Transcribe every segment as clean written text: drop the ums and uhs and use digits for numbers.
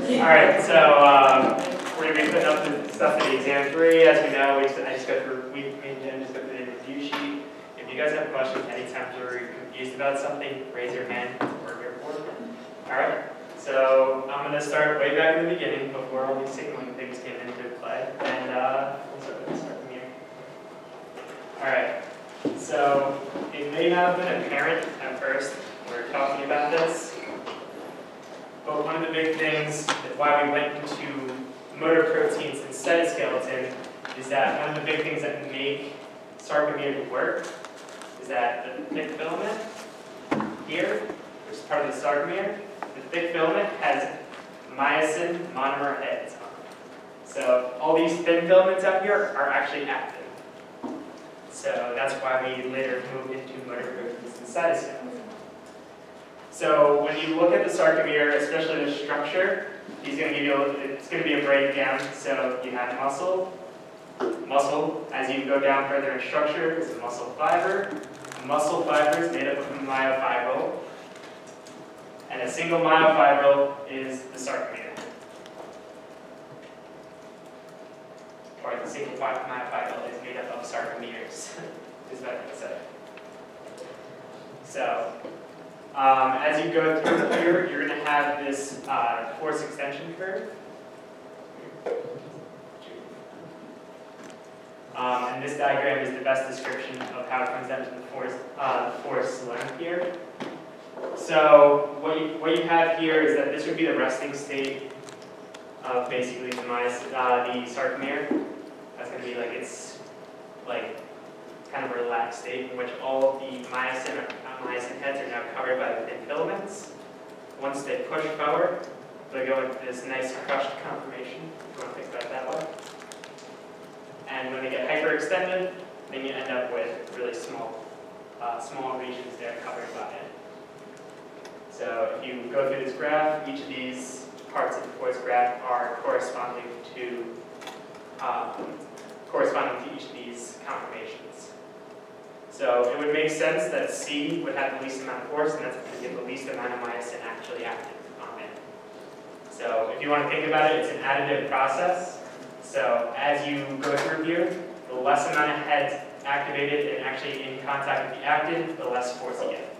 Alright, so we're going to be putting up the stuff for the exam 3. As we know, me and Jen just go through the review sheet. If you guys have questions anytime you're confused about something, raise your hand or your board. Alright, so I'm going to start way back in the beginning before all these signaling things came into play. And we'll start from here. Alright, so it may not have been apparent at first when we were talking about this. But one of the big things why we went into motor proteins and cytoskeleton is that one of the big things that make sarcomere work is that the thick filament here, which is part of the sarcomere, the thick filament has myosin monomer heads on it. So all these thin filaments out here are actually active. So that's why we later moved into motor proteins and cytoskeleton. So when you look at the sarcomere, especially the structure, it's going to be a breakdown. So you have muscle. Muscle, as you go down further in structure, is a muscle fiber. A muscle fiber is made up of a myofibril. And a single myofibril is the sarcomere. Or the single myofibril is made up of sarcomeres, is what I would say. So, as you go through here, you're going to have this force extension curve. And this diagram is the best description of how it comes down to the force length here. So what you have here is that this would be the resting state of basically the sarcomere. That's going to be like its kind of a relaxed state in which all of the myosin heads are now covered by the thin filaments. Once they push forward, they go into this nice crushed conformation, if you want to think about it that way. And when they get hyperextended, then you end up with really small regions that are covered by it. So if you go through this graph, each of these parts of the force graph are corresponding to each of these conformations. So it would make sense that C would have the least amount of force, and that's going to give the least amount of myosin actually active on it. So if you want to think about it, it's an additive process. So as you go through here, the less amount of heads activated and actually in contact with the actin, the less force you get.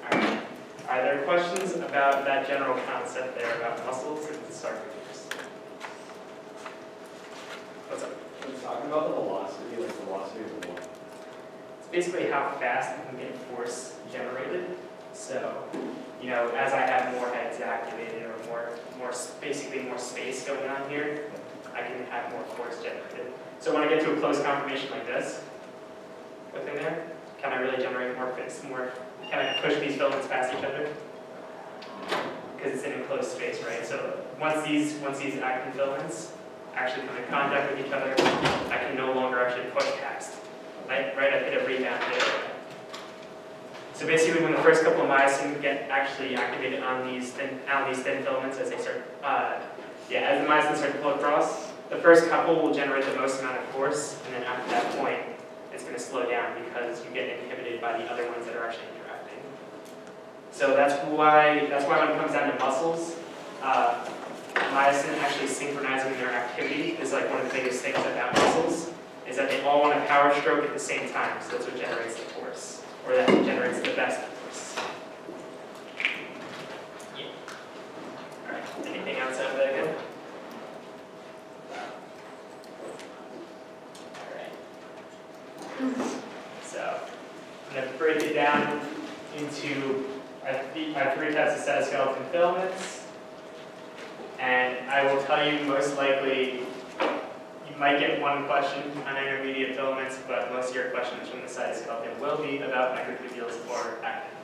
All right. Are there questions about that general concept there about muscles and sarcomeres? What's up? When you're talking about the velocity, like velocity of the what? It's basically how fast you can get force generated. So, you know, as I have more heads activated or basically more space going on here, I can have more force generated. So when I get to a close conformation like this, within there, can I really generate more fits? Can I push these filaments past each other? Because it's an enclosed space, right? So once these actin filaments actually come in contact with each other, I can no longer actually push past. Right? I hit a rebound there. So basically, when the first couple of myosin get actually activated on these thin filaments, as they start, as the myosin start to pull across, the first couple will generate the most amount of force, and then after that point, it's going to slow down because you get inhibited by the other ones that are actually interacting. So that's why when it comes down to muscles, myosin actually synchronizing their activity is like one of the biggest things about muscles, is that they all want to power stroke at the same time, so that's what generates the force, or that generates the best force. Yeah. All right, anything outside of that again? All right. So, I'm going to break it down into our 3 types of cytoskeleton filaments. And I will tell you, most likely, you might get one question on intermediate filaments, but most of your questions from the cytoskeleton will be about microtubules or actin.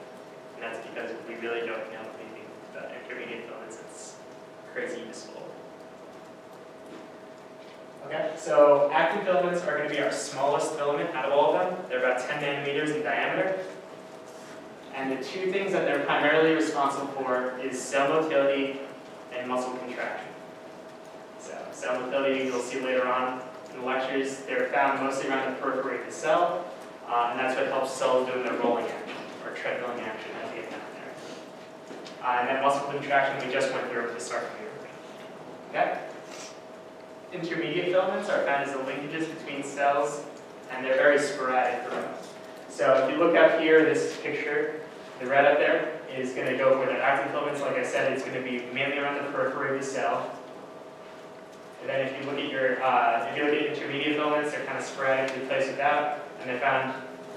And that's because we really don't know anything about intermediate filaments. It's crazy useful. Okay, so actin filaments are going to be our smallest filament out of all of them. They're about 10 nanometers in diameter. And the two things that they're primarily responsible for is cell motility and muscle contraction. So cell motility, you'll see later on in the lectures, they're found mostly around the periphery of the cell, and that's what helps cells doing their rolling action, or treadmilling action as we get down there. And then muscle contraction we just went through with the sarcomere. Okay? Intermediate filaments are found as the linkages between cells, and they're very sporadic growth. So if you look up here, this picture, the red up there is going to go for the actin filaments. Like I said, it's going to be mainly around the periphery of the cell. And then if you look at intermediate filaments, they're kind of sporadically placed without, and they're found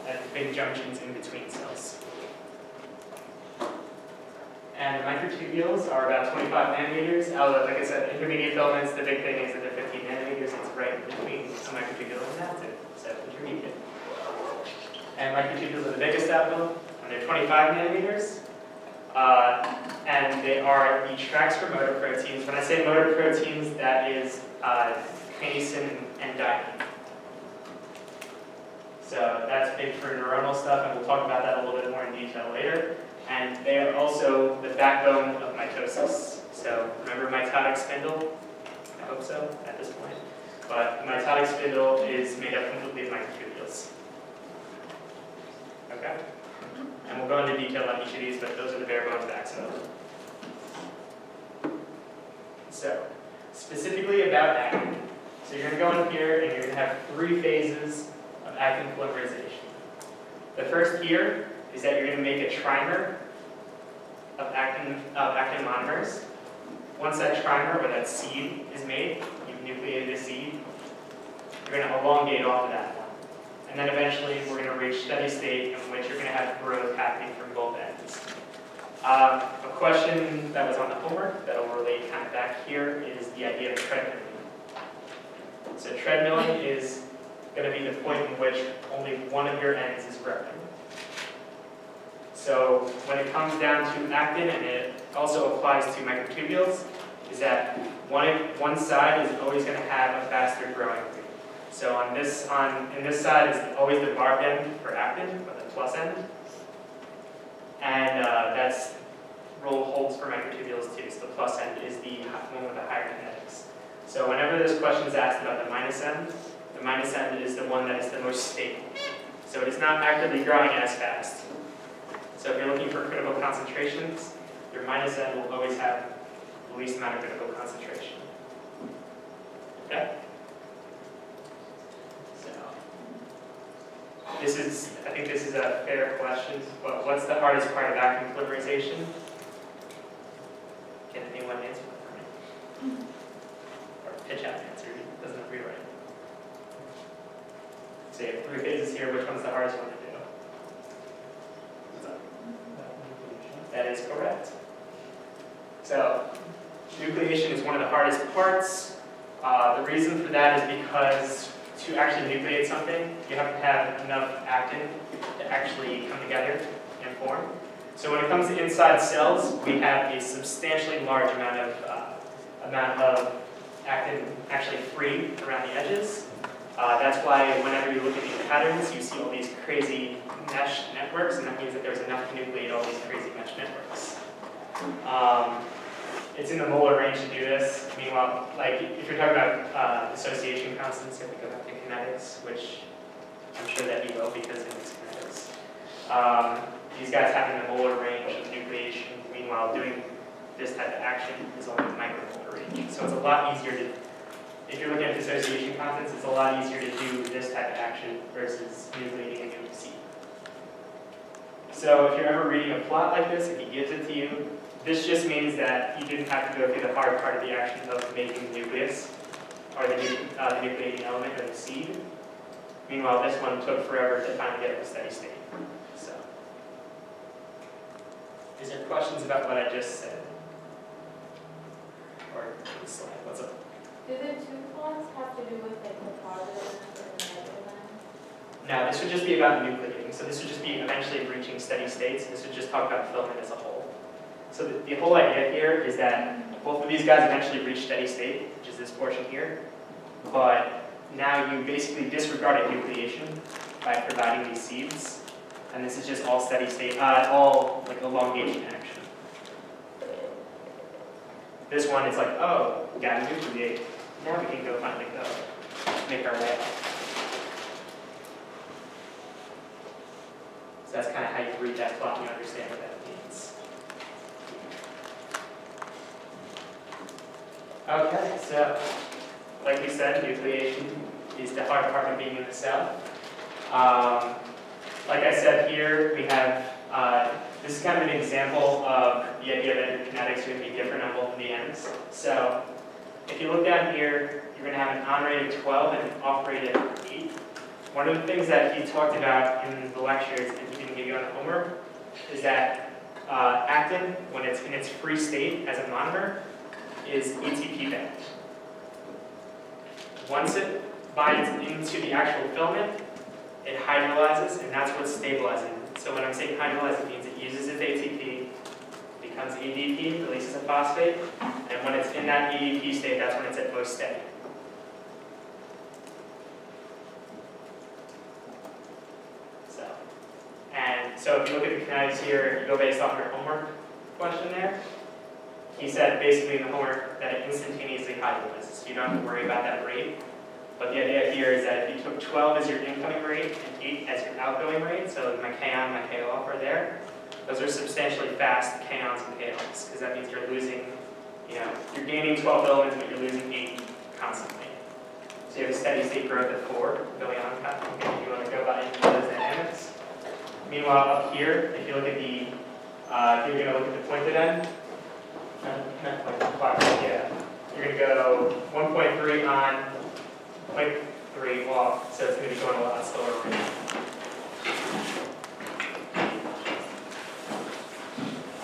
at the big junctions in between cells. And the microtubules are about 25 nanometers. Like I said, intermediate filaments, the big thing is that they're 15 nanometers. It's right in between a microtubule and an actin, so intermediate. And microtubules are the biggest out of them, and they're 25 nanometers. And they are the tracks for motor proteins. When I say motor proteins, that is kinesin and dynein. So that's big for neuronal stuff, and we'll talk about that a little bit more in detail later. And they are also the backbone of mitosis. So remember mitotic spindle? I hope so at this point. But the mitotic spindle is made up completely of microtubules. Okay? And we'll go into detail on each of these, but those are the bare bones backbone. So, specifically about actin. So you're going to go in here and you're going to have 3 phases of actin polymerization. The first here is that you're going to make a trimer of actin monomers. Once that trimer, or that seed, is made, you've nucleated the seed, you're going to elongate off of that one. And then eventually we're going to reach steady state in which you're going to have growth happening from both ends. A question that was on the homework that will relate kind of back here is the idea of treadmilling. So treadmilling is going to be the point in which only one of your ends is growing. So when it comes down to actin, and it also applies to microtubules, is that one side is always going to have a faster growing rate. So in this side is always the barbed end for actin, or the plus end. And that's rule holds for microtubules too. So the plus end is the one with the higher kinetics. So whenever this question is asked about the minus end is the one that is the most stable. So it is not actively growing as fast. So if you're looking for critical concentrations, your minus end will always have the least amount of critical concentration. Okay? I think this is a fair question, but what's the hardest part of actin polymerization? Can anyone answer that for me? Or pitch out an answer, it doesn't have to be right. So you have 3 phases here, which one's the hardest one to do? That is correct. So, nucleation is one of the hardest parts. The reason for that is because to actually nucleate something, you have to have enough actin to actually come together and form. So when it comes to inside cells, we have a substantially large amount of actin actually free around the edges. That's why whenever you look at these patterns, you see all these crazy mesh networks, and that means that there's enough to nucleate all these crazy mesh networks. It's in the molar range to do this. Meanwhile, like if you're talking about dissociation constants, if we go back to kinetics, which I'm sure that you will because it is kinetics. These guys have in the molar range of nucleation. Meanwhile, doing this type of action is only micromolar range. So it's a lot easier to, if you're looking at dissociation constants, it's a lot easier to do this type of action versus nucleating a new seed. So if you're ever reading a plot like this, if he gives it to you, this just means that you didn't have to go through the hard part of the action of making the nucleus, or the nucleating element or the seed. Meanwhile, this one took forever to finally get it to steady state. So, is there questions about what I just said? Or the slide? What's up? Do the 2 plots have to do with like the positive and the negative end? No, this would just be about nucleating. So this would just be eventually reaching steady states. This would just talk about filament as a whole. So the whole idea here is that both of these guys eventually reach steady state, which is this portion here. But now you basically disregarded nucleation by providing these seeds. And this is just all steady state, all like elongation action. This one is like, oh, gotta nucleate. Now we can go finally go make our way up. So that's kind of how you read that plot and you understand what that means. Okay, so like we said, nucleation is the hard part of being in the cell. Like I said here, we have, this is kind of an example of the idea that your kinetics are going to be different on both of the ends. So if you look down here, you're going to have an on rate of 12 and an off rate of 8. One of the things that he talked about in the lectures, and he didn't give you on homework, is that actin, when it's in its free state as a monomer, is ATP bound. Once it binds into the actual filament, it hydrolyzes, and that's what's stabilizing. So when I'm saying hydrolyze, it means it uses its ATP, becomes ADP, releases a phosphate, and when it's in that ADP state, that's when it's at most steady. So if you look at the kinetics here, you go based off your homework question there. He said basically in the homework that it instantaneously hydrolyzes, so you don't have to worry about that rate. But the idea here is that if you took 12 as your incoming rate and 8 as your outgoing rate, so my K on, my K off are there, those are substantially fast K ons and K offs, because that means you're losing, you're gaining 12 filaments, but you're losing 8 constantly. So you have a steady state growth of 4 going on. If you want to go by into those dynamics. Meanwhile, up here, if you look at the, if you're going to look at the pointed end, yeah, you're going to go 1.3 on, 0.3 off, so it's going to be going a lot slower right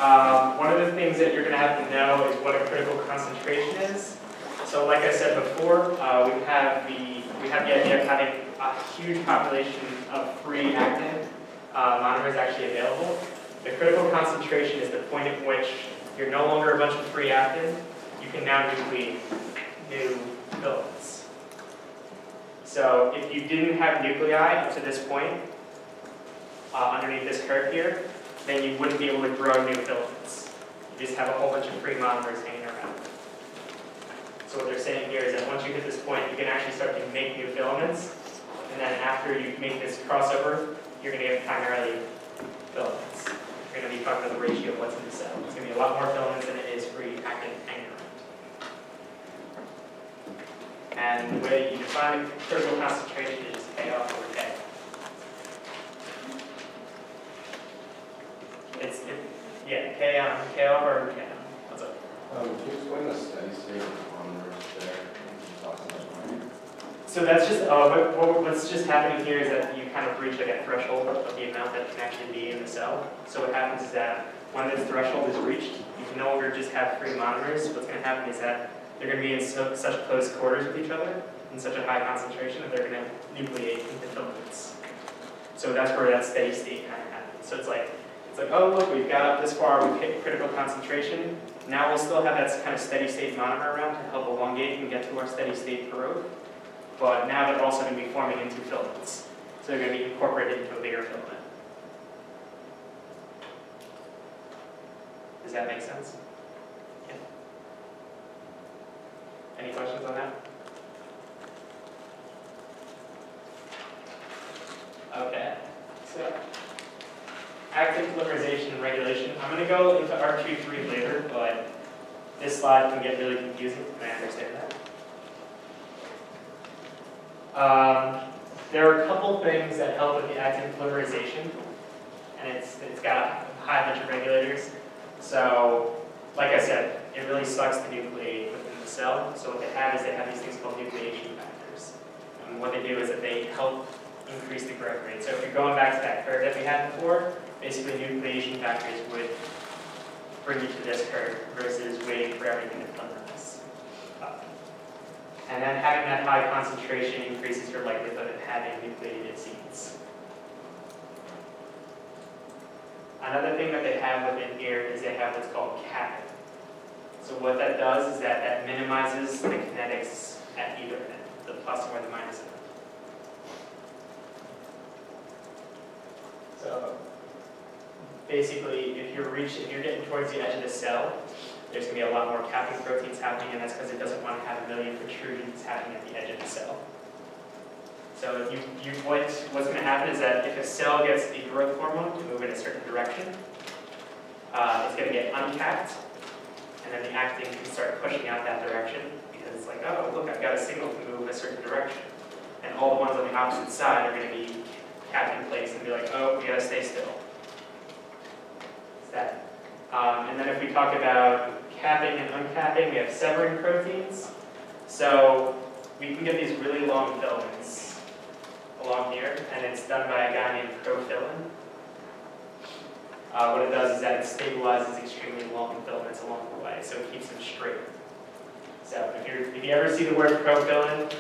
now. One of the things that you're going to have to know is what a critical concentration is. So like I said before, we have the idea of having a huge population of free actin monomers actually available. The critical concentration is the point at which you're no longer a bunch of free actin, you can now nucleate new filaments. So if you didn't have nuclei up to this point, underneath this curve here, then you wouldn't be able to grow new filaments. You just have a whole bunch of free monomers hanging around. So what they're saying here is that once you hit this point, you can actually start to make new filaments, and then after you make this crossover, you're going to get primarily filaments. You're going to be talking about the ratio of what's in the cell. It's going to be a lot more filaments than it is free actin hanging around. And the way that you define critical concentration is K off over K. Yeah, K on, K off over K on. What's up? Can you explain the steady state monomers there? So that's just, what's just happening here is that you kind of reach like a threshold of the amount that can actually be in the cell. So what happens is that when this threshold is reached, you can no longer just have free monomers. What's going to happen is that they're going to be in such close quarters with each other, in such a high concentration, that they're going to nucleate into filaments. So that's where that steady state kind of happens. So it's like, oh look, we've got up this far, we've hit critical concentration. Now we'll still have that kind of steady state monomer around to help elongate and get to our steady state growth. But now they're also going to be forming into filaments. So they're going to be incorporated into a bigger filament. Does that make sense? Yeah. Any questions on that? Okay. So, actin polymerization and regulation. I'm going to go into R2-3 later, but this slide can get really confusing, and I understand that. There are a couple things that help with the actin polymerization, and it's got a high bunch of regulators. So, like I said, it really sucks to nucleate within the cell. So what they have is they have these things called nucleation factors. And what they do is that they help increase the growth rate. So if you're going back to that curve that we had before, basically nucleation factors would bring you to this curve versus waiting for everything to polymerize. And then having that high concentration increases your likelihood of having nucleated seeds. Another thing that they have within here is they have what's called capping. So what that does is that minimizes the kinetics at either end, the plus or the minus end. So basically, if you're getting towards the edge of the cell, there's going to be a lot more capping proteins happening, and that's because it doesn't want to have a million protrusions happening at the edge of the cell. So what's going to happen is that if a cell gets the growth hormone to move in a certain direction, it's going to get uncapped, and then the actin can start pushing out that direction because it's like, oh, look, I've got a signal to move a certain direction. And all the ones on the opposite side are going to be capped in place and be like, oh, we got to stay still. It's that. And then if we talk about capping and uncapping, we have severing proteins. So we can get these really long filaments along here, and it's done by a guy named profilin. What it does is that it stabilizes extremely long filaments along the way, so it keeps them straight. So if you ever see the word profilin,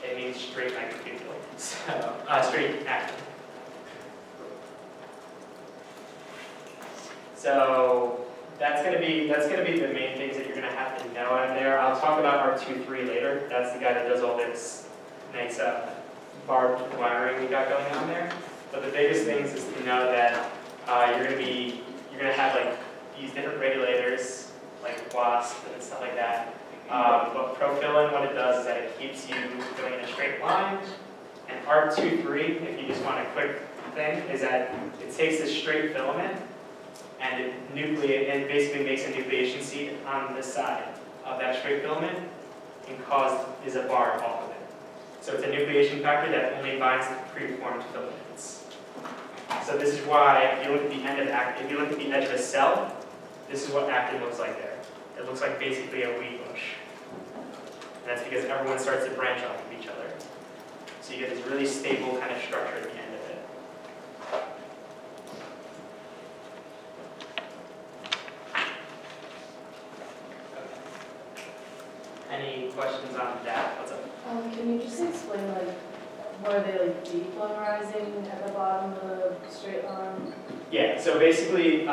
it means straight microtubule. So straight actin. So that's gonna be the main things that you're gonna have to know out of there. I'll talk about R23 later. That's the guy that does all this nice barbed wiring we got going on there. But the biggest things is to know that you're gonna have like these different regulators, like WASP and stuff like that. But profilin, what it does is that it keeps you going in a straight line. And R23, if you just want a quick thing, is that it takes this straight filament and it basically makes a nucleation seed on this side of that straight filament and is a bar off of it. So it's a nucleation factor that only binds to preformed filaments. So this is why if you look at the end of actin, if you look at the edge of a cell, this is what actin looks like there. It looks like basically a weed bush. And that's because everyone starts to branch off of each other. So you get this really stable kind of structure at the end of it. Okay. Any questions on that? What's up? Can you just explain, like, what are they, like, depolymerizing at the bottom of the straight line? Yeah, so basically,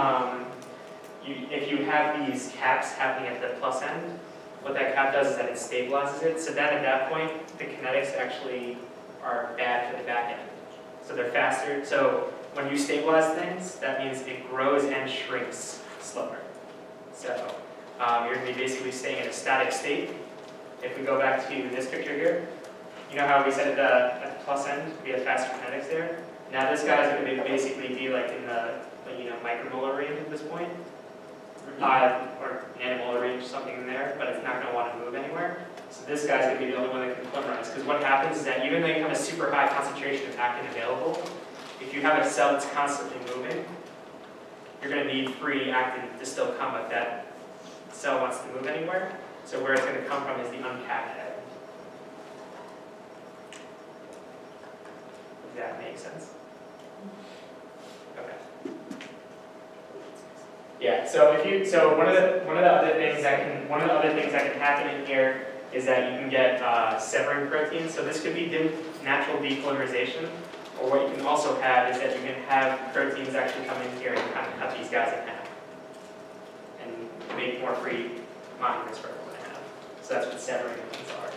if you have these caps happening at the plus end, what that cap does is that it stabilizes it. So then at that point, the kinetics actually are bad for the back end. So they're faster. So when you stabilize things, that means it grows and shrinks slower. So you're going to be basically staying in a static state. If we go back to this picture here, you know how we said at the plus end, we have faster kinetics there? Now this guy's going to basically be like in the micromolar range at this point, or nanomolar range, something in there, but it's not going to want to move anywhere. So this guy's going to be the only one that can polymerize, because what happens is that even though you have a super high concentration of actin available, if you have a cell that's constantly moving, you're going to need free actin to still come if that cell wants to move anywhere. So where it's going to come from is the uncapped head. Does that make sense? Okay. Yeah. So one of the other things that can happen in here is that you can get severing proteins. So this could be natural depolymerization, or what you can also have is that you can have proteins actually come in here and kind of cut these guys in half and make more free monomers for everyone to have. So that's what severing ones are.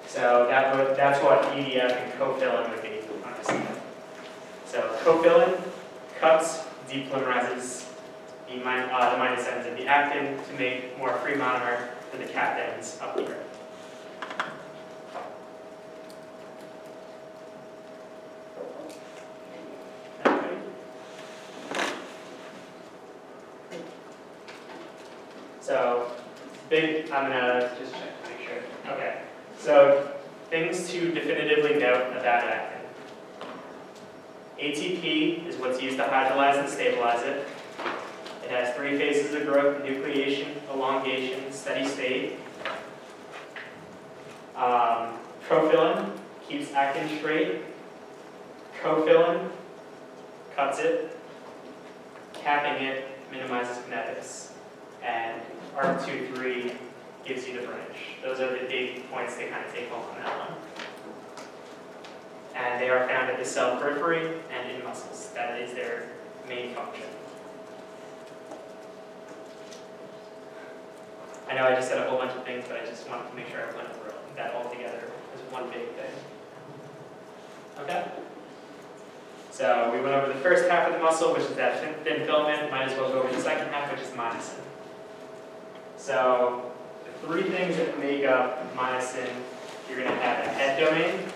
So that's what EDF and cofilin would be on this side. So cofilin cuts, depolymerizes the minus ends of the actin to make more free monomer for the capped ends up here. So, I'm gonna just check to make sure. Okay, so things to definitively note about actin. ATP is what's used to hydrolyze and stabilize it. It has 3 phases of growth: nucleation, elongation, steady state. Profilin keeps actin straight. Cofilin cuts it. Capping it minimizes kinetics. And R23 gives you the branch. Those are the big points to kind of take home on that one. And they are found at the cell periphery and in muscles. That is their main function. I know I just said a whole bunch of things, but I just wanted to make sure I went over that all together as one big thing. Okay? So we went over the first half of the muscle, which is that thin filament. Might as well go over the second half, which is myosin. So the 3 things that make up myosin, you're going to have a head domain,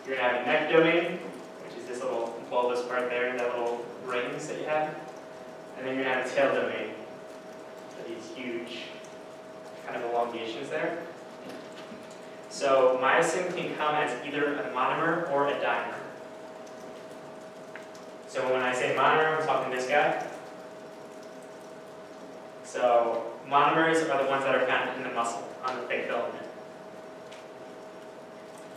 you're going to have a neck domain, which is this little bulbous part there, that little rings that you have, And then you're going to have a tail domain. So these huge kind of elongations there. So myosin can come as either a monomer or a dimer. So when I say monomer, I'm talking this guy. So monomers are the ones that are found in the muscle, on the thick filament.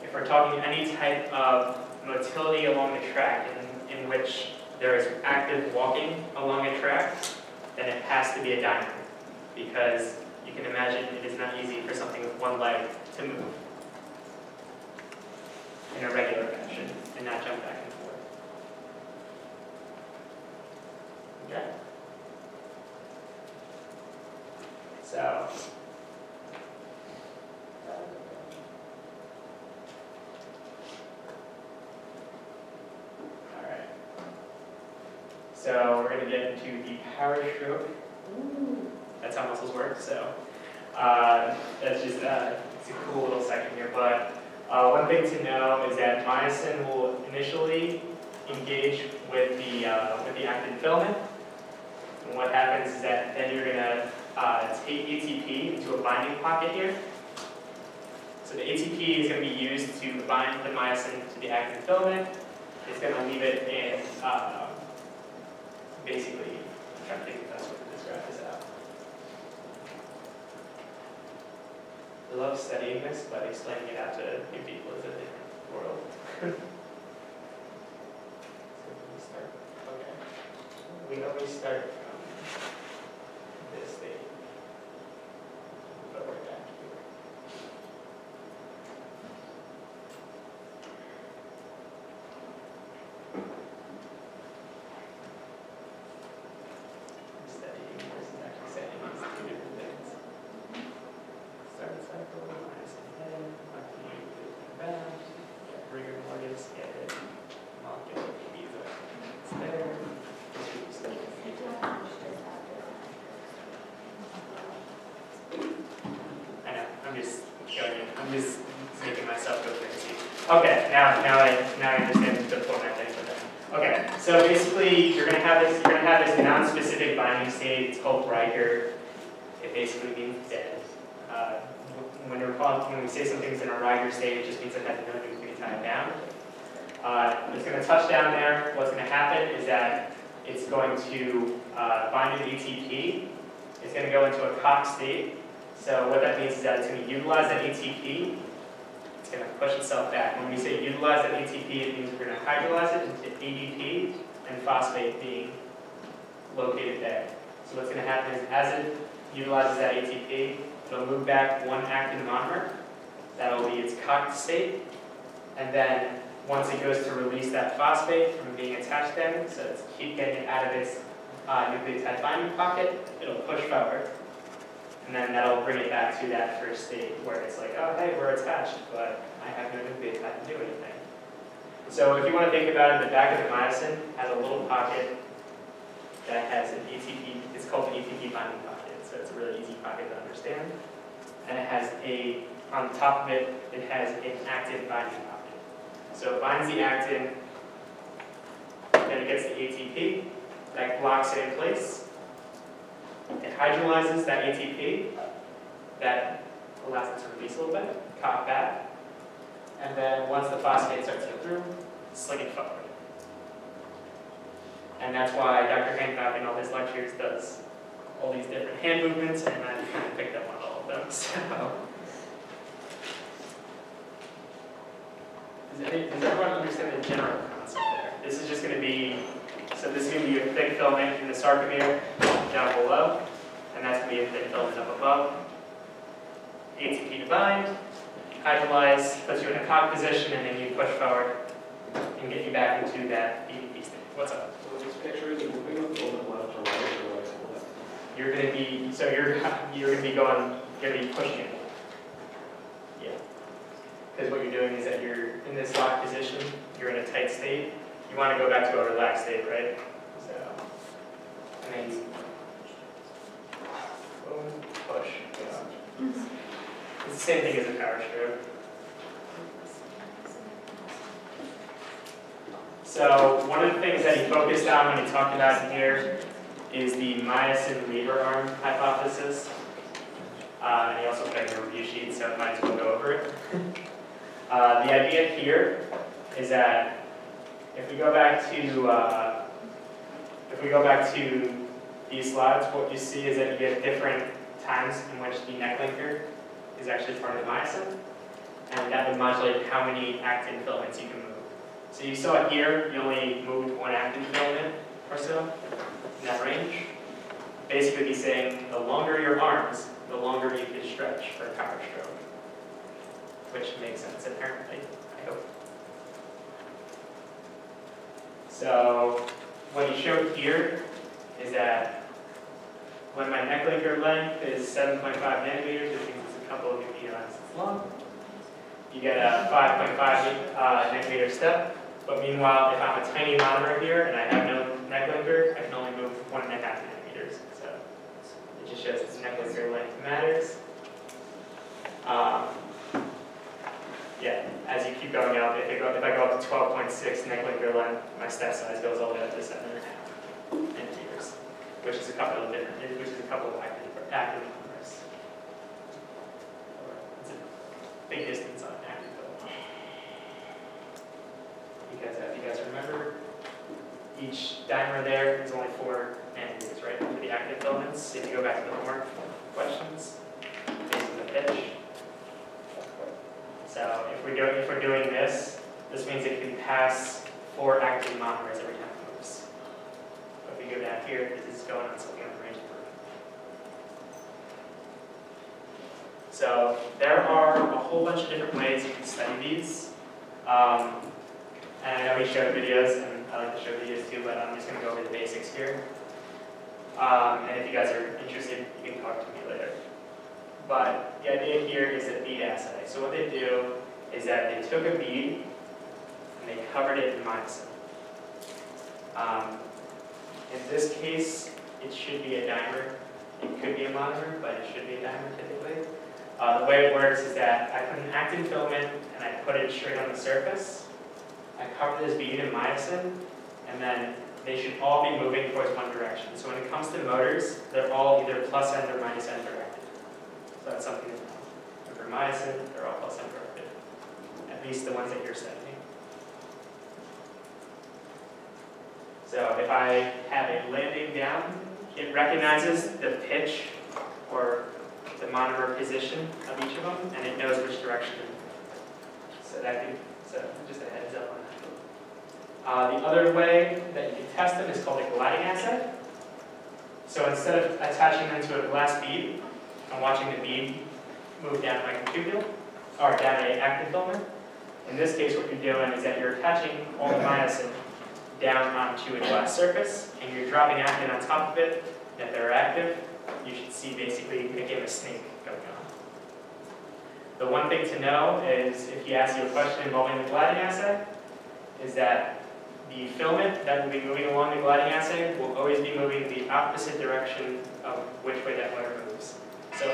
If we're talking any type of motility along the track in which there is active walking along a track, then it has to be a dimer, because you can imagine it is not easy for something with one leg to move in a regular fashion and not jump back and forth. Okay? So, alright. So we're going to get into the power stroke. That's how muscles work. So that's just it's a cool little section here. But one thing to know is that myosin will initially engage with the actin filament. And what happens is that then you're going to take ATP into a binding pocket here. So the ATP is going to be used to bind the myosin to the actin filament. It's going to leave it in, basically, I'm trying to think of the best way to describe this out. I love studying this, but explaining it out to new people is a different world. We always start from this state. But we're back here. Studying versus actually saying these two different things. Start the cycle, minus the head, left the back, rigor mortis, get it, molecule, visa. It's there. I know, I'm just making myself go crazy. Okay, now I understand the format thing for that. Okay, so basically you're gonna have this non-specific binding state. It's called Riker. It basically means dead. When we say something's in a Riker state, it just means it has no nucleotide down. It's going to touch down there. What's going to happen is that it's going to bind to the ATP. It's going to go into a Cox state. So what that means is that it's going to utilize that ATP. It's going to push itself back. When we say utilize that ATP, it means we're going to hydrolyze it into ADP and phosphate being located there. So what's going to happen is as it utilizes that ATP, it'll move back one actin monomer. That'll be its Cox state. And then once it goes to release that phosphate from being attached then, so it's keep getting it out of its nucleotide binding pocket, it'll push forward. And then that'll bring it back to that first state where it's like, oh, hey, we're attached, but I have no nucleotide to do anything. So if you want to think about it, the back of the myosin has a little pocket that has an ATP, it's called an ATP binding pocket, so it's a really easy pocket to understand. And it has on top of it, it has an actin binding pocket. So it binds the actin, then it gets the ATP, that locks it in place. It hydrolyzes that ATP, that allows it to release a little bit, cock back, and then once the phosphate starts to go through, sling it forward. And that's why Dr. Hancock in all his lectures does all these different hand movements, and I kind of picked up on all of them. So. Does everyone understand the general concept there? This is just going to be, so this is going to be a thick filament in the sarcomere down below, and that's going to be a thick filament up above. ATP to bind, hydrolyze, puts you in a cock position, and then you push forward and get you back into that ATP state. What's up? So this picture is moving a little bit left to right or right to left? You're going to be, so you're going to be pushing it. Yeah. Because what you're doing is that you're in this locked position, you're in a tight state. You want to go back to a relaxed state, right? So, and then you boom, push. Yeah. It's the same thing as a power stroke. So one of the things that he focused on when he talked about it here is the myosin lever arm hypothesis. And he also put it in a review sheet, so I might as well go over it. The idea here is that if we go back to these slides, what you see is that you get different times in which the neck linker is actually part of myosin, and that would modulate how many actin filaments you can move. So you saw here, you only moved one actin filament or so in that range. Basically, he's saying the longer your arms, the longer you can stretch for a power stroke, which makes sense apparently, I hope. So what he showed here is that when my neck linker length is 7.5 nanometers, which means it's a couple of amino acids long, you get a 5.5 nanometer step. But meanwhile, if I'm a tiny monomer here and I have no neck linker, I can only move 1.5 nanometers. So it just shows this neck linker length matters. Yeah, as you keep going up, if I go up to 12.6 neck linker length, my step size goes all the way up to 7.5 nanometers, which is a couple of active monomers. It's a big distance on active filament. Because if you guys remember, each dimer there is only 4 nanometers, right, for the active filaments. If you go back to the homework questions, based on the pitch. So if we're doing this, this means it can pass 4 active monomers every time it moves. But if we go down here, this is going on something on the range of proof. So there are a whole bunch of different ways you can study these. And I know we showed videos, and I like to show videos too, but I'm just going to go over the basics here. And if you guys are interested, you can talk to me later. But the idea here is a bead assay. So what they do is that they took a bead and they covered it in myosin. In this case, it should be a dimer. It could be a monomer, but it should be a dimer typically. The way it works is that I put an actin filament and I put it straight on the surface. I cover this bead in myosin, and then they should all be moving towards one direction. So when it comes to motors, they're all either plus end or minus end directed. So that's something to know. And for myosin, they're all plus end directed, at least the ones that you're studying. So if I have a landing down, it recognizes the pitch or the monomer position of each of them, and it knows which direction to move. So just a heads up on that. The other way that you can test them is called a gliding assay. So instead of attaching them to a glass bead, I'm watching the bead move down my tubule, or down an actin filament. In this case, what you're doing is that you're attaching all the myosin down onto a glass surface, and you're dropping actin on top of it. If they're active, you should see basically a game of snake going on. The one thing to know is, if he asks you a question involving the gliding assay, is that the filament that will be moving along the gliding assay will always be moving the opposite direction of which way that motor moves. So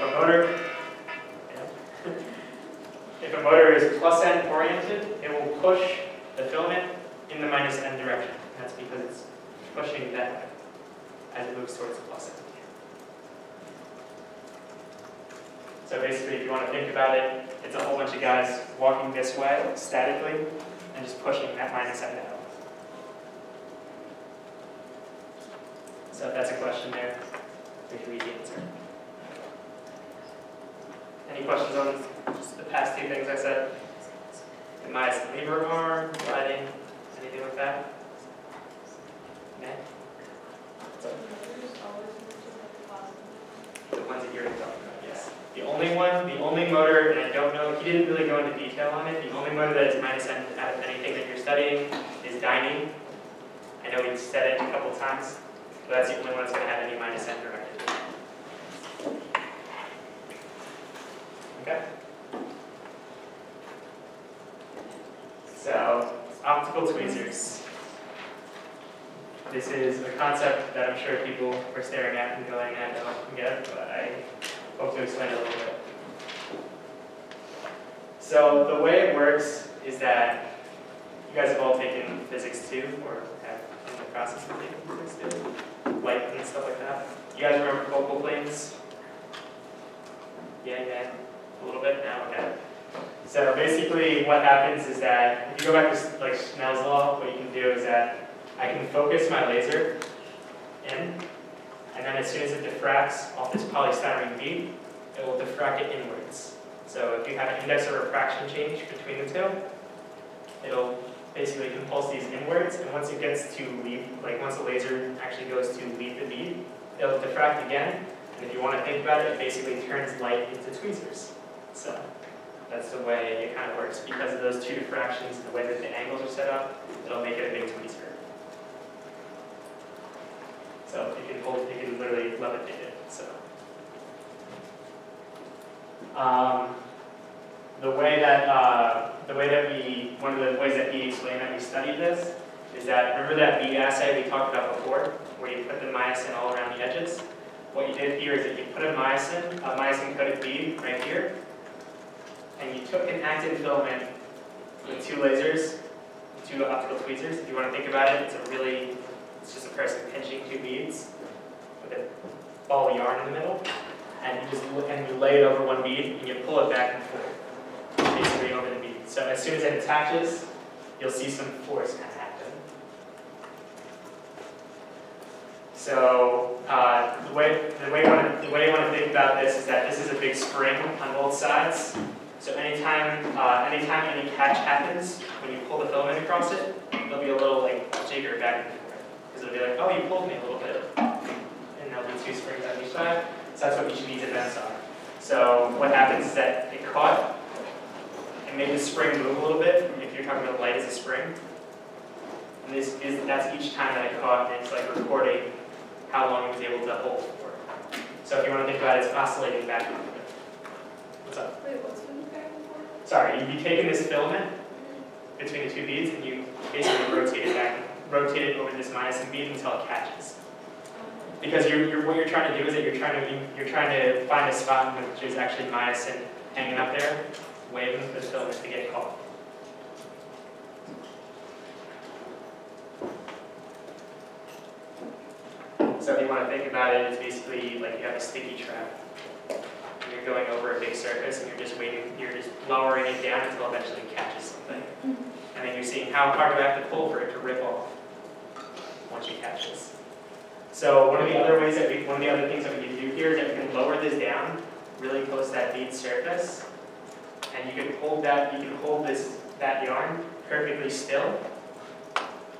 if a motor is plus end oriented, it will push the filament in the minus end direction. And that's because it's pushing that way as it moves towards the plus end. So basically, if you want to think about it, it's a whole bunch of guys walking this way statically and just pushing that minus end out. So if that's a question there, we can read the answer. Any questions on just the past 2 things I said? The myosin lever arm, gliding, anything like that? Okay? So, the ones that you're talking about, yes. The only motor, and I don't know, he didn't really go into detail on it, the only motor that is minus end out of anything that you're studying is dynein. I know we've said it a couple times, but that's the only one that's going to have any minus end directed. Okay? So, optical tweezers. This is a concept that I'm sure people were staring at and going, I don't get, but I hope to explain it a little bit. So the way it works is that you guys have all taken physics 2, or have in the process of taking physics 2, light and stuff like You guys remember focal planes? Yeah, a little bit now, okay. So basically what happens is that, if you go back to like Snell's law, what you can do is that I can focus my laser in, and then as soon as it diffracts off this polystyrene bead, it will diffract it inwards. So if you have an index of refraction change between the two, it'll basically compulse these inwards, and once it gets to leave, like once the laser actually goes to leave the bead, it'll diffract again, and if you want to think about it, it basically turns light into tweezers. So that's the way it kind of works. Because of those two diffractions and the way that the angles are set up, it'll make it a big tweezer. So it can literally levitate it. So one of the ways that he explained that we studied this is that, remember that bead assay we talked about before, where you put the myosin all around the edges? What you did here is that you put a myosin coated bead right here, and you took an actin filament with two lasers, two optical tweezers. If you want to think about it, it's just a person pinching two beads with a ball of yarn in the middle, and you lay it over one bead, and you pull it back and forth, basically over the bead. So as soon as it attaches, you'll see some force kind of happen. So the way you want to think about this is that this is a big spring on both sides. So anytime any catch happens, when you pull the filament across it, there'll be a little like jigger back and forth. Because it'll be like, oh, you pulled me a little bit. And there'll be two springs on each side. So that's what each of these events are. So what happens is that it caught and made the spring move a little bit, if you're talking about light as a spring. And that's each time that it caught, and it's like recording how long it was able to hold for. So if you want to think about it, it's oscillating back and forth. What's up? Wait, what's moving back and forth? Sorry, you'd be taking this filament between the two beads, and you basically rotate it over this myosin bead until it catches. Because what you're trying to do is that you're trying to find a spot which is actually myosin hanging up there, waiting for the filament to get caught. So if you want to think about it, it's basically like you have a sticky trap. You're going over a big surface and you're just lowering it down until it eventually catches something. And then you're seeing how hard do I have to pull for it to rip off once it catches. So one of the other things that we can do here is that we can lower this down really close to that bead surface, and you can hold that yarn perfectly still,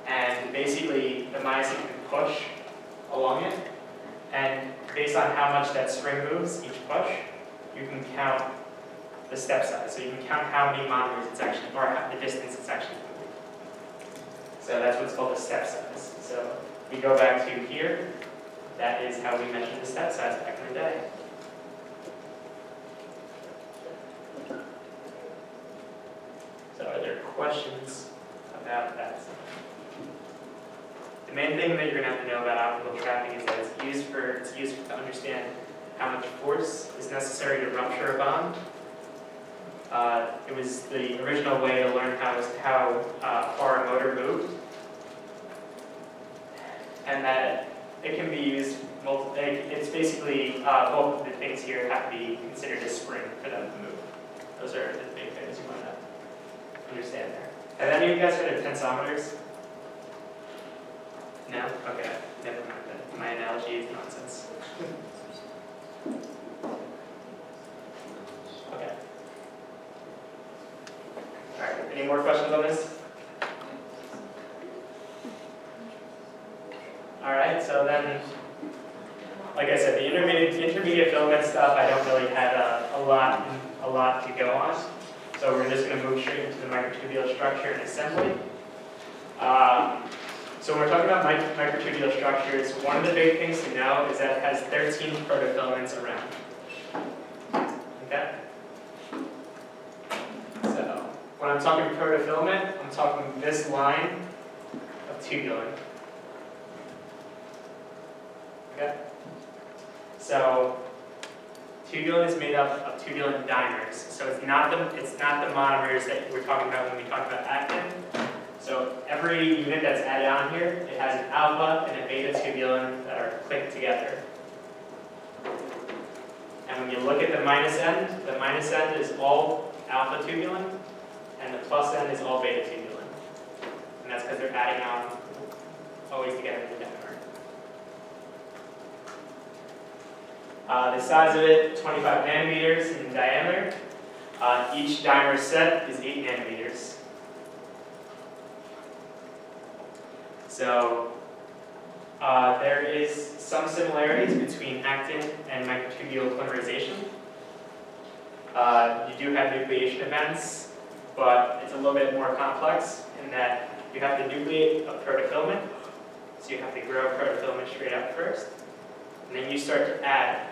and basically the myosin can push along it, and based on how much that spring moves each push, you can count the step size. So you can count how many monomers it's actually, or the distance it's actually moving. So that's what's called the step size. So we go back to here. That is how we measured the step size back in the day. So are there questions about that? The main thing that you're going to have to know about optical trapping is that it's used to understand how much force is necessary to rupture a bond. It was the original way to learn how far a motor moved, and that it can be used it's basically both of the things here have to be considered a spring for them to move. Those are the big things you want to understand there. Have any of you guys heard of tensometers? No? Okay, never mind then. My analogy is nonsense. Okay. Alright, any more questions on this? Alright, so then, like I said, the intermediate filament stuff, I don't really have a lot to go on. So we're just going to move straight into the microtubule structure and assembly. So when we're talking about microtubule structures, one of the big things to know is that it has 13 protofilaments around. Okay? So when I'm talking protofilament, I'm talking this line of tubulin. Okay? So tubulin is made up of tubulin dimers. So it's not the monomers that we're talking about when we talk about actin. So every unit that's added on here, it has an alpha and a beta tubulin that are clicked together. when you look at the minus end is all alpha tubulin, and the plus end is all beta tubulin. And that's because they're adding on always together in the dimer. The size of it, 25 nanometers in diameter. Each dimer set is 8 nanometers. So there is some similarities between actin and microtubule polymerization. You do have nucleation events, but it's a little bit more complex in that you have to nucleate a protofilament. So you have to grow a protofilament straight up first. And then you start to add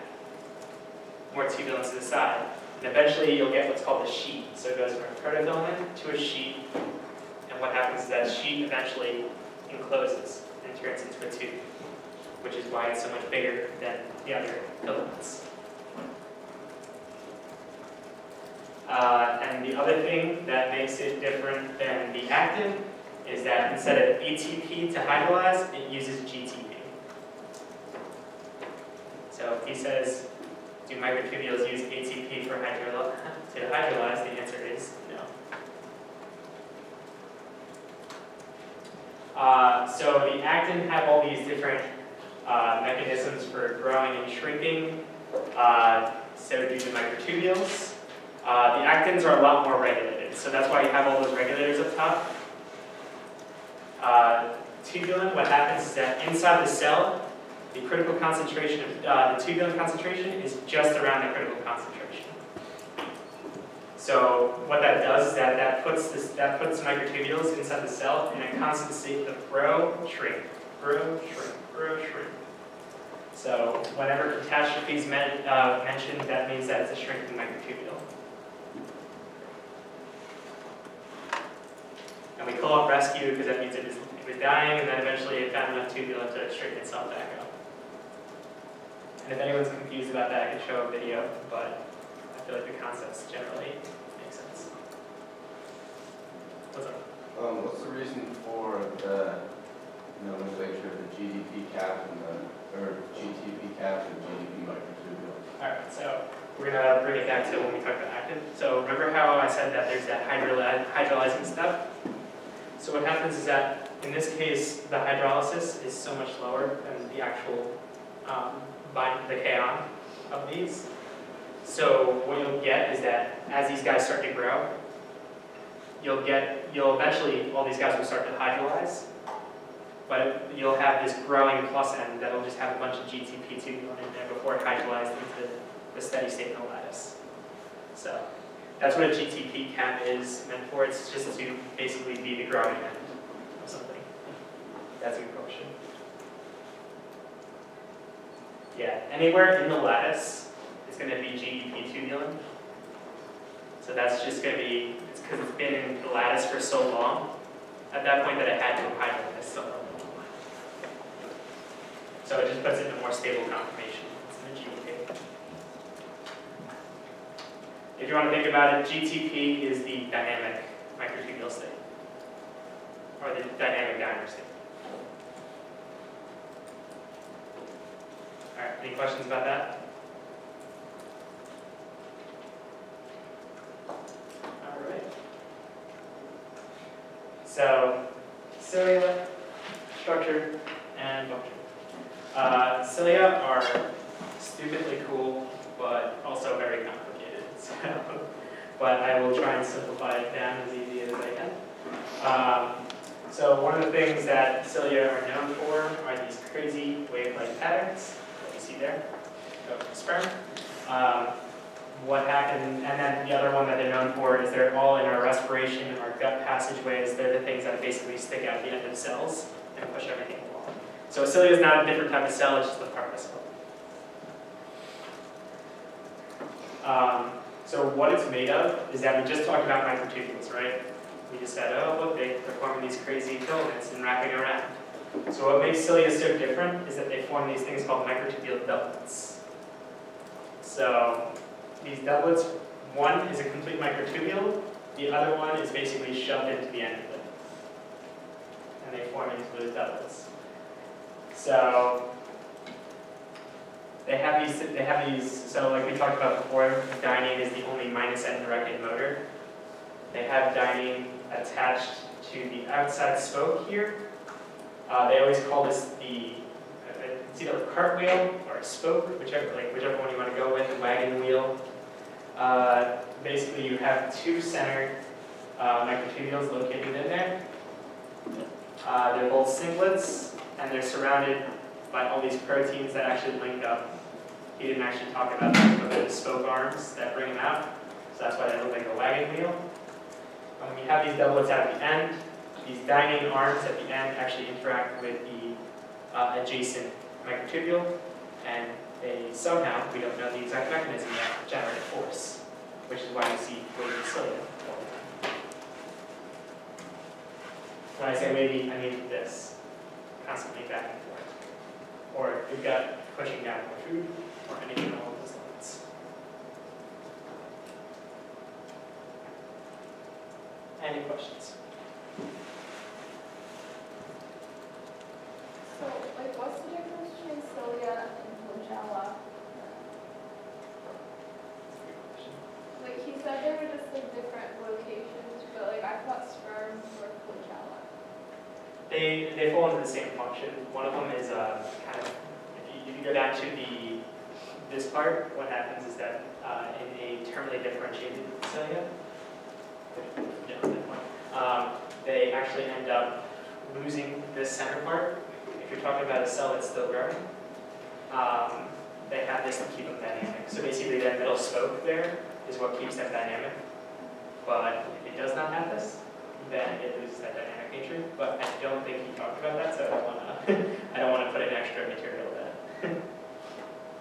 more tubulins to the side. And eventually you'll get what's called a sheet. So it goes from a protofilament to a sheet. And what happens is that sheet eventually encloses and turns into a tube, which is why it's so much bigger than the other filaments. And the other thing that makes it different than the actin is that instead of ATP to hydrolyze, it uses GTP. So if he says, do microtubules use ATP to hydrolyze, the answer is no. So the actin have all these different mechanisms for growing and shrinking. So do the microtubules. The actins are a lot more regulated, so that's why you have all those regulators up top. Tubulin, what happens is that inside the cell, the critical concentration of the tubulin concentration is just around the critical concentration. So what that does is that puts microtubules inside the cell in a constant state of grow, shrink, grow, shrink, grow, shrink. So whenever catastrophe is mentioned, that means that it's a shrinking microtubule. And we call it rescue because that means it was dying, and then eventually it found enough tubulin to straighten itself back up. And if anyone's confused about that, I can show a video, but I feel like the concepts generally make sense. What's up? What's the reason for the nomenclature of the GDP cap and or GTP cap and GDP microtubule? All right, so we're gonna bring it back to when we talked about actin. So remember how I said that there's that hydrolyzing step? So what happens is that in this case, the hydrolysis is so much lower than the actual the kaon of these. So what you'll get is that as these guys start to grow, you'll eventually, all these guys will start to hydrolyze, but you'll have this growing plus end that'll just have a bunch of GTP tubulin in there before it hydrolyzed into the steady state in the lattice. So that's what a GTP cap is meant for. It's just to basically be the growing end of something. That's a good question. Yeah, anywhere in the lattice is going to be GDP tubulin. So that's just going to be, it's because it's been in the lattice for so long, at that point that it had to hydrolyze so long. So it just puts it in a more stable conformation. It's in the GDP. If you want to think about it, GTP is the dynamic microtubule state, or the dynamic dimer state. All right, any questions about that? All right. So, cilia, structure, and function. Cilia are stupidly cool, but also very complicated. But I will try and simplify it down as easy as I can. So one of the things that cilia are known for are these crazy wave-like patterns that you see there of sperm. What happened, and then the other one that they're known for is they're all in our respiration and our gut passageways. They're the things that basically stick out the end of cells and push everything along. So a cilia is not a different type of cell, it's just a part of a cell. So what it's made of is that we just talked about microtubules, right? We just said, oh, look, they're forming these crazy filaments and wrapping around. So what makes cilia so different is that they form these things called microtubule doublets. So these doublets, one is a complete microtubule, the other one is basically shoved into the end of it. And they form into those doublets. So They have these, so like we talked about before, dyning is the only -N directed motor. They have dyning attached to the outside spoke here. They always call this it's either a cartwheel or a spoke, whichever one you want to go with, a wagon wheel. Basically, you have two center microtubules located in there. They're both singlets, and they're surrounded by all these proteins that actually link up. He didn't actually talk about that, but they're the spoke arms that bring them out. So that's why they look like a wagon wheel. You have these doublets at the end. These dining arms at the end actually interact with the adjacent microtubule, and they somehow, we don't know the exact mechanism yet, generate force, which is why you see wavy cilia all the time. When I say wavy, I mean this, constantly back and forth. Or you've got pushing down more food, or anything along those lines. Any questions? So, like, what's the difference between cilia and flagella? Like, he said they were just like different locations, but like, I thought sperm were flagella. They fall into the same function. One of them is kind of, if you go down to this part, what happens is that in a terminally differentiated cilia, they actually end up losing this center part. If you're talking about a cell that's still growing, they have this to keep them dynamic. So basically that middle spoke there is what keeps them dynamic. But if it does not have this, then it loses that dynamic nature. But I don't think he talked about that, so I don't want to put in extra material that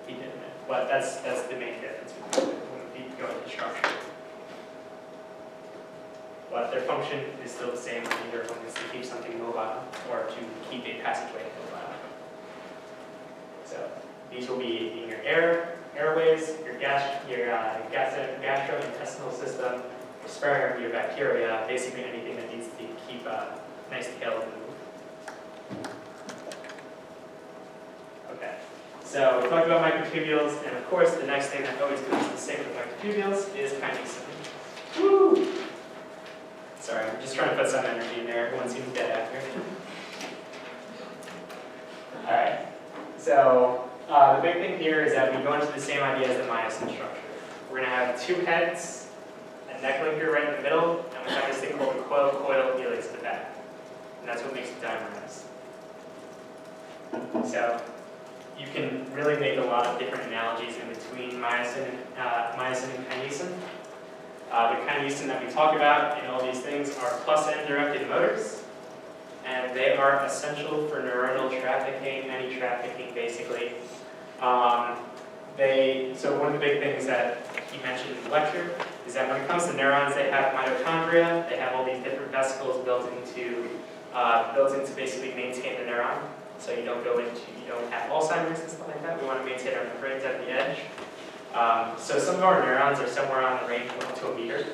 he didn't. But that's the main difference when we go into structure. But their function is still the same. Either of them is to keep something mobile or to keep a passageway mobile. So these will be in your airways, your gastrointestinal system, your sperm, your bacteria, basically anything that needs to keep a nice tail to move. Okay. So we talked about microtubules, and of course the next thing that always goes the same with microtubules is kinesin. Woo! Sorry, I'm just trying to put some energy in there. Everyone seems dead after. Alright, so the big thing here is that we go into the same idea as the myosin structure. We're going to have two heads, a neck linker right in the middle, and we have this thing called a coil helix at the back. And that's what makes it dimerized. So you can really make a lot of different analogies in between myosin and kinesin. The kinesin that we talk about in all these things are +N directed motors, and they are essential for neuronal trafficking, any trafficking basically. So one of the big things that he mentioned in the lecture is that when it comes to neurons, they have mitochondria, they have all these different vesicles built into basically maintain the neuron, so you don't have Alzheimer's and stuff like that. We want to maintain our membranes at the edge. So some of our neurons are somewhere on the range of up to a meter.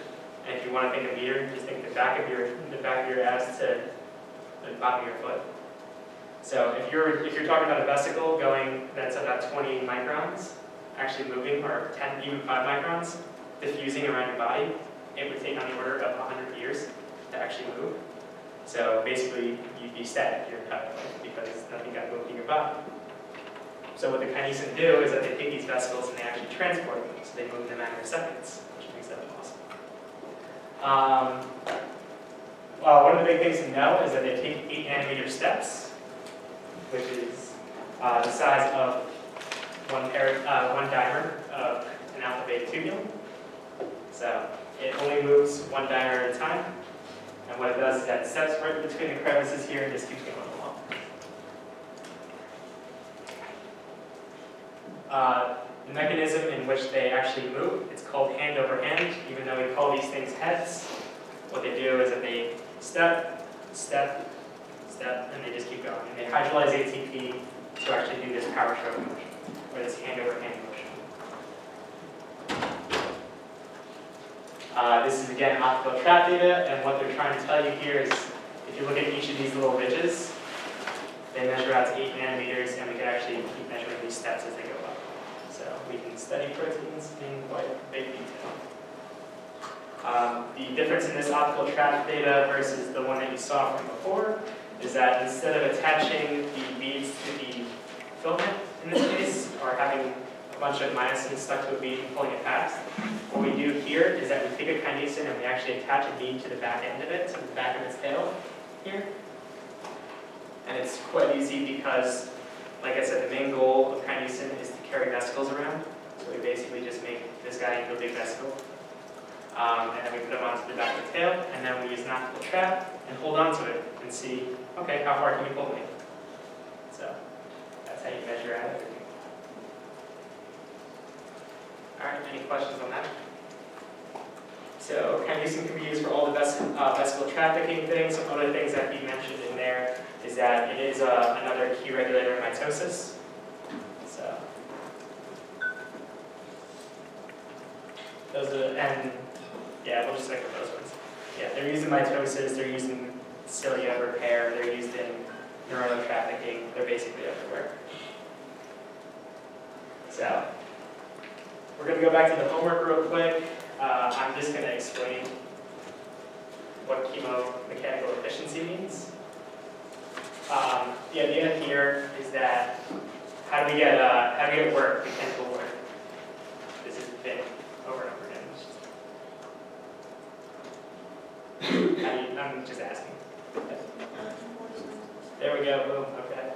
And if you want to think a meter, just think the back of your ass to the bottom of your foot. So if you're talking about a vesicle that's about 20 microns, actually moving, or 10, even 5 microns, diffusing around your body, it would take on the order of 100 years to actually move. So basically, you'd be static your entire life because nothing got moved in your body. So what the kinesin do is that they take these vesicles and they actually transport them, so they move them in a matter of seconds, which makes that possible. One of the big things to know is that they take 8 nanometer steps, which is the size of one dimer of an alpha beta tubule. So it only moves one dimer at a time, and what it does is that it steps right between the crevices here and just keeps going along. The mechanism in which they actually move, it's called hand over hand, even though we call these things heads. What they do is that they step, step, step, and they just keep going. And they hydrolyze ATP to actually do this power stroke motion, or this hand over hand motion. This is again optical trap data, and what they're trying to tell you here is, if you look at each of these little ridges, they measure out to 8 nanometers, and we can actually keep measuring these steps as they go up. we can study proteins in quite big detail. The difference in this optical trap data versus the one that you saw from before is that instead of attaching the beads to the filament, in this case, or having a bunch of myosin stuck to a bead and pulling it past, what we do here is that we take a kinesin and we actually attach a bead to the back end of it, to the back of its tail here. And it's quite easy because, like I said, the main goal of kinesin is to carry vesicles around. So we basically just make this guy into a big vesicle. And then we put him onto the back of the tail, and then we use an optical trap and hold onto it and see, okay, how far can you pull me? So that's how you measure out everything. All right, any questions on that? So kinesin can be used for all the vesicle trafficking things. Some other things that he mentioned in there is that it is another key regulator of mitosis. So those are, and yeah, we'll just stick with those ones. Yeah, they're used in mitosis, they're used in cilia repair, they're used in neuronal trafficking, they're basically everywhere. So we're going to go back to the homework real quick. I'm just going to explain what chemomechanical efficiency means. The idea here is that how do we get work, mechanical work? This has been over and over again. I'm just asking. There we go. Boom. Okay.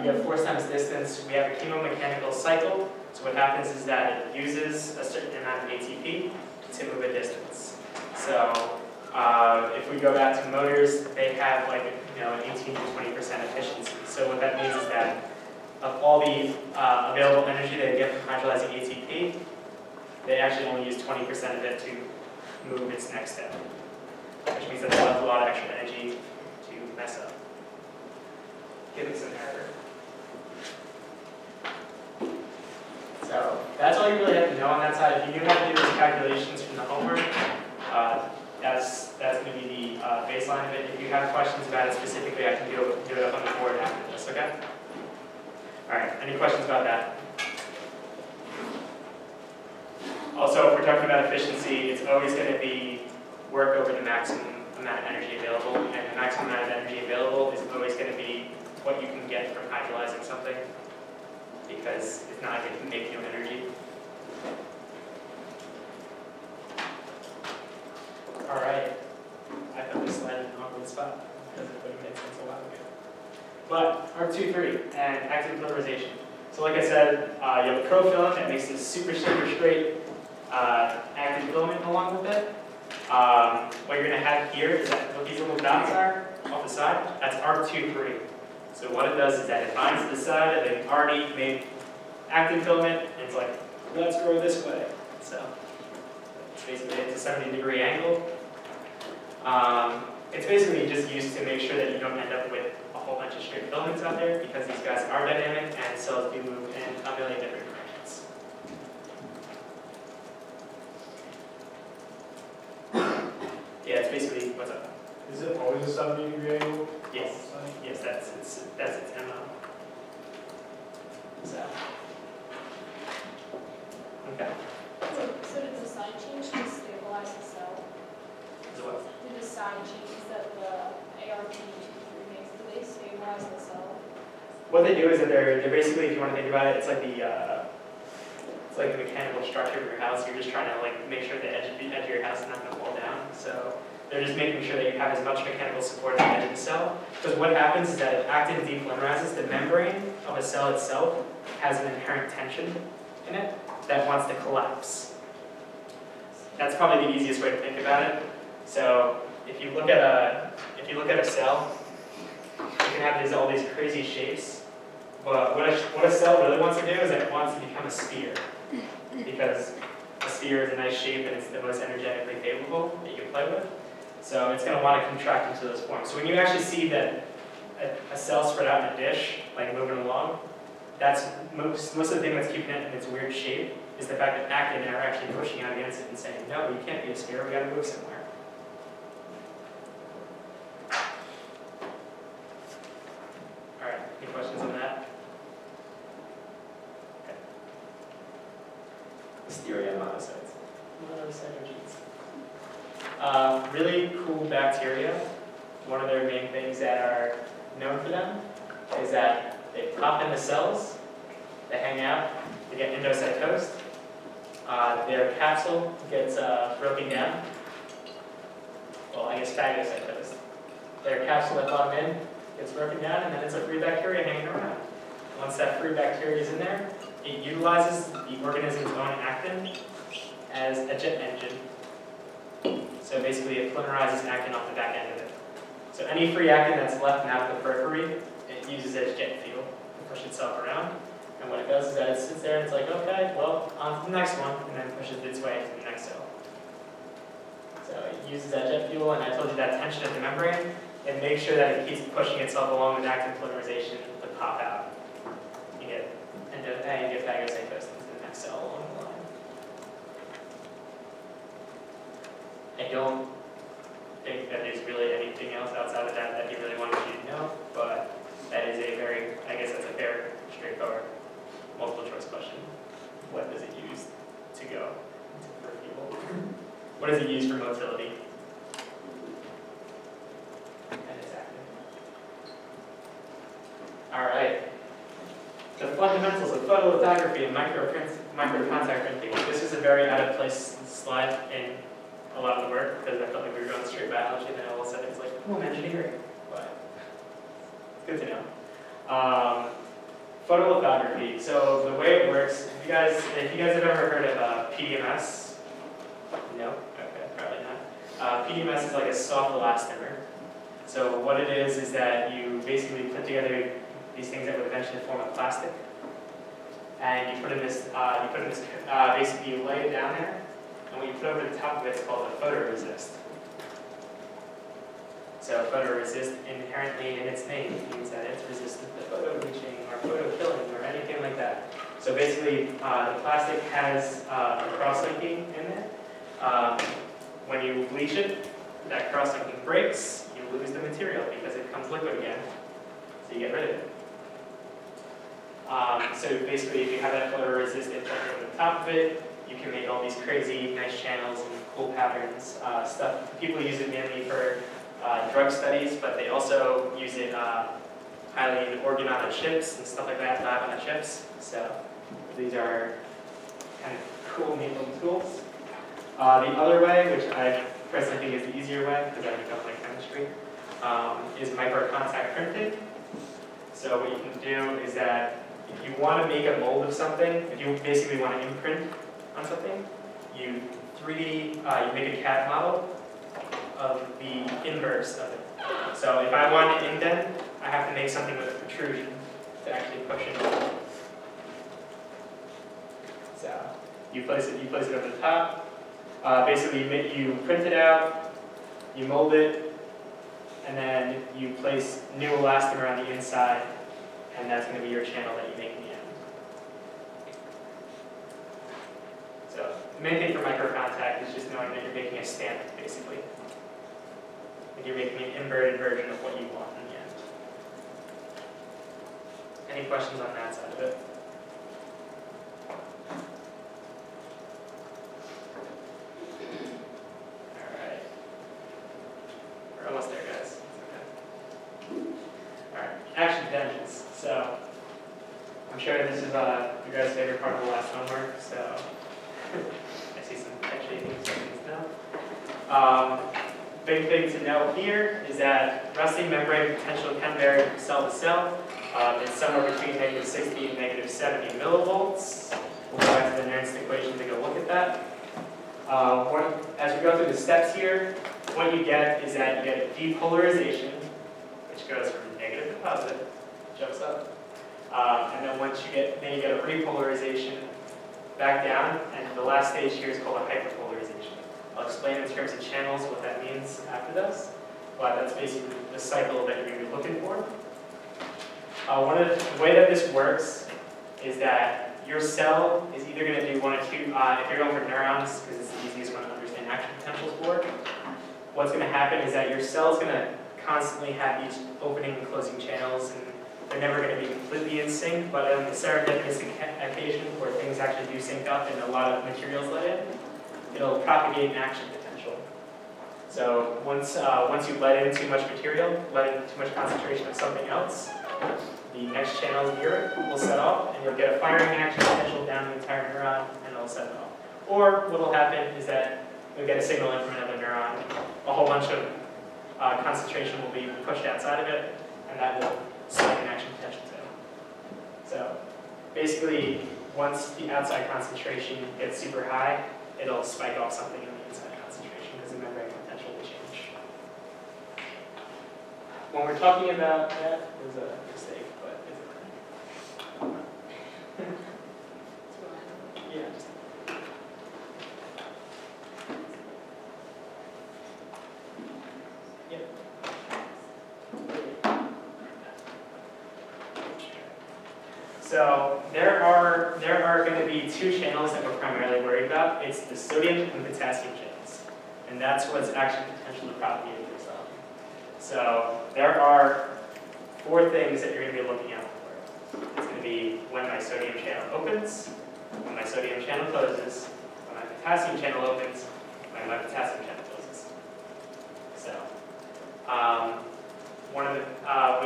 We have force times distance. We have a chemomechanical cycle. So what happens is that it uses a certain amount of ATP to move a distance. So if we go back to motors, they have like an 18 to 20% efficiency. So what that means is that of all the available energy they get from hydrolyzing ATP, they actually only use 20% of it to move its next step, which means that they left a lot of extra energy to mess up. Giving some error. So that's all you really have to know on that side. If you knew how to do those calculations from the homework, that's going to be the baseline of it. If you have questions about it specifically, I can do it up on the board after this, okay? All right, any questions about that? Also, if we're talking about efficiency, it's always going to be work over the maximum amount of energy available, and the maximum amount of energy available is always going to be what you can get from hydrolyzing something, because if not, it can make no energy. All right, I put this slide in an awkward spot because it would have made sense a while ago. But ARC-2-3 and active polymerization. So like I said, you have a profilament that makes this super straight active filament along with it. What you're going to have here is that what these little dots are off the side, that's ARC-2-3. So what it does is that it binds to the side of an already made active filament, and it's like, let's go this way. So it's basically it's a 70-degree angle. It's basically just used to make sure that you don't end up with a whole bunch of straight filaments out there, because these guys are dynamic and cells do move in a million different directions. Yeah, it's basically what's up. Is it always a 70-degree angle? Yes. Yes, that's its MO. So. Okay. So did the sign change to stabilize the cell? So what? Did the sign changes that the ARP-2-3 makes, do they stabilize the cell? What they do is that they're basically, if you want to think about it, it's like the mechanical structure of your house. You're just trying to like make sure the edge of your house is not going to fall down. So they're just making sure that you have as much mechanical support at the edge of the cell. Because what happens is that if actin depolymerizes, the membrane of a cell itself has an inherent tension in it that wants to collapse. That's probably the easiest way to think about it. So if you look at a cell, you can have all these crazy shapes. But what a cell really wants to do is that it wants to become a sphere, because a sphere is a nice shape and it's the most energetically favorable that you can play with. So it's going to want to contract into those forms. So when you actually see that a cell spread out in a dish, like moving along, that's most of the thing that's keeping it in its weird shape is the fact that actin are actually pushing out against it and saying, no, you can't be a sphere, we got to move somewhere. All right, any questions on that? Okay. Listeria monocytes. Monocytogenes. Really cool bacteria. One of their main things that are known for them is that they pop into cells, they hang out, they get endocytosed, their capsule gets broken down. Well, I guess phagocytosed. Their capsule that brought them in gets broken down, and then it's a free bacteria hanging around. Once that free bacteria is in there, it utilizes the organism's own actin as a jet engine. So basically, it polymerizes actin off the back end of it. So any free actin that's left out of the periphery, it uses as jet fuel to push itself around. And what it does is that it sits there and it's like, okay, well, on to the next one, and then pushes its way into the next cell. So it uses that jet fuel, and I told you that tension at the membrane, and make sure that it keeps pushing itself along with actin polymerization to pop out. You get phagocytosis into the next cell along the line. I don't think that there's really anything else outside of that that he really wanted you to know, but that is a very, I guess that's a fair, straightforward, multiple choice question. What does it use to go for people? What does it use for motility? And it's active. All right. The fundamentals of photolithography and microcontact printing. This is a very out of place slide in a lot of the work because I felt like we were going straight biology, and then all of a sudden it's like, oh, engineering. But it's good to know. Photolithography. So the way it works, if you guys have ever heard of PDMS? No? Okay, probably not. PDMS is like a soft elastomer. So what it is that you basically put together these things that would eventually form a plastic, and you put in this, basically you lay it down there, and what you put over the top of it is called a photoresist. So photoresist inherently in its name means that it's resistant to photo bleaching or photo killing or anything like that. So basically, the plastic has a cross-linking in it. When you bleach it, that cross-linking breaks, you lose the material because it becomes liquid again. So you get rid of it. So basically, if you have that photoresistant over the top of it, you can make all these crazy, nice channels and cool patterns. Stuff. People use it mainly for drug studies, but they also use it highly in organ on chips and stuff like that, lab on chips. So these are kind of cool, neat little tools. The other way, which I personally think is the easier way, because I don't like chemistry, is microcontact printing. So what you can do is that if you want to make a mold of something, if you basically want to imprint on something, you 3D, you make a CAD model of the inverse of it. So if I want an indent, I have to make something with a protrusion to actually push it over. So you place it over the top. Basically, you print it out, you mold it, and then you place new elastomer on the inside, and that's going to be your channel that you make in the end. So the main thing for microcontact is just knowing that you're making a stamp, basically. And you're making an inverted version of what you want in the end. Any questions on that side of it? Alright. We're almost there, guys. Okay. Alright, action potentials. So, I'm sure this is your guys' favorite part of the last homework, so I see some actually things to know. Big thing to know here is that rusting membrane potential can vary from cell to cell. It's somewhere between -60 and -70 millivolts. We'll go back to the Nernst equation to go look at that. As we go through the steps here, what you get is that you get a depolarization, which goes from negative to positive, jumps up. And then once you get a repolarization back down, and the last stage here is called a hyperpolarization. I'll explain in terms of channels what that means after this, but that's basically the cycle that you're going to be looking for. The way that this works is that your cell is either going to do one or two, if you're going for neurons, because it's the easiest one to understand action potentials for, what's going to happen is that your cell is going to constantly have these opening and closing channels, and they're never going to be completely in sync, but on the serendipitous occasion where things actually do sync up and a lot of materials let in, it'll propagate an action potential. So once you let in too much material, let in too much concentration of something else, the next channel near it will set off, and you'll get a firing action potential down the entire neuron, and it'll set it off. Or what will happen is that you'll get a signal in from another neuron, a whole bunch of concentration will be pushed outside of it, and that will spike an action potential too. So basically, once the outside concentration gets super high, it'll spike off something in the inside concentration because the membrane potential will change. When we're talking about that, there's a mistake, but it's okay. Yeah. Yep. So there are going to be two channels that we're primarily worried about. It's the sodium and potassium channels, and that's what's action potential to propagate based on. So there are 4 things that you're going to be looking out for. It's going to be when my sodium channel opens, when my sodium channel closes, when my potassium channel opens, when my potassium channel closes. So when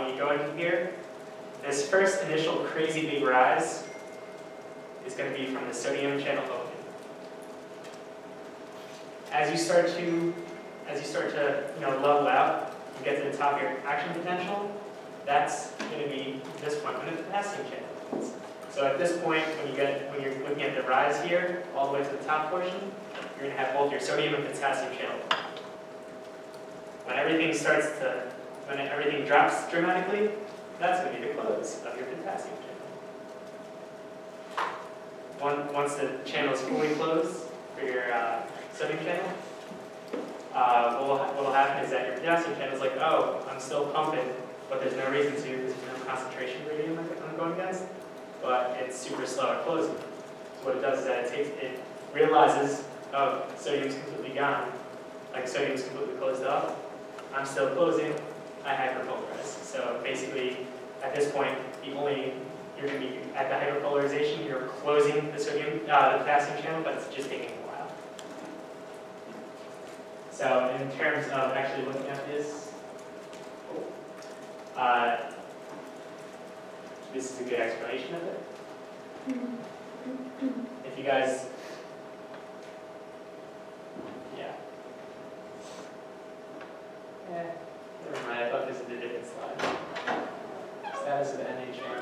you go in here, this first initial crazy big rise is going to be from the sodium channel open. As you start to level out, you get to the top of your action potential. That's going to be this point when the potassium channel opens. So at this point, when you're looking at the rise here, all the way to the top portion, you're going to have both your sodium and potassium channel. When everything drops dramatically, that's going to be the close of your potassium channel. Once the channel is fully closed for your sodium channel, what will happen is that your potassium channel is like, oh, I'm still pumping, but there's no reason to because there's no concentration gradient I'm going against, but it's super slow at closing. So what it does is that it realizes, oh, sodium's completely gone, like sodium's completely closed up, I'm still closing, I hyperpolarize. So basically, at this point, you're going to be at the hyperpolarization, you're closing the potassium channel, but it's just taking a while. So in terms of actually looking at this, this is a good explanation of it. If you guys, never mind, I thought this was a different slide. Status of the NA channel.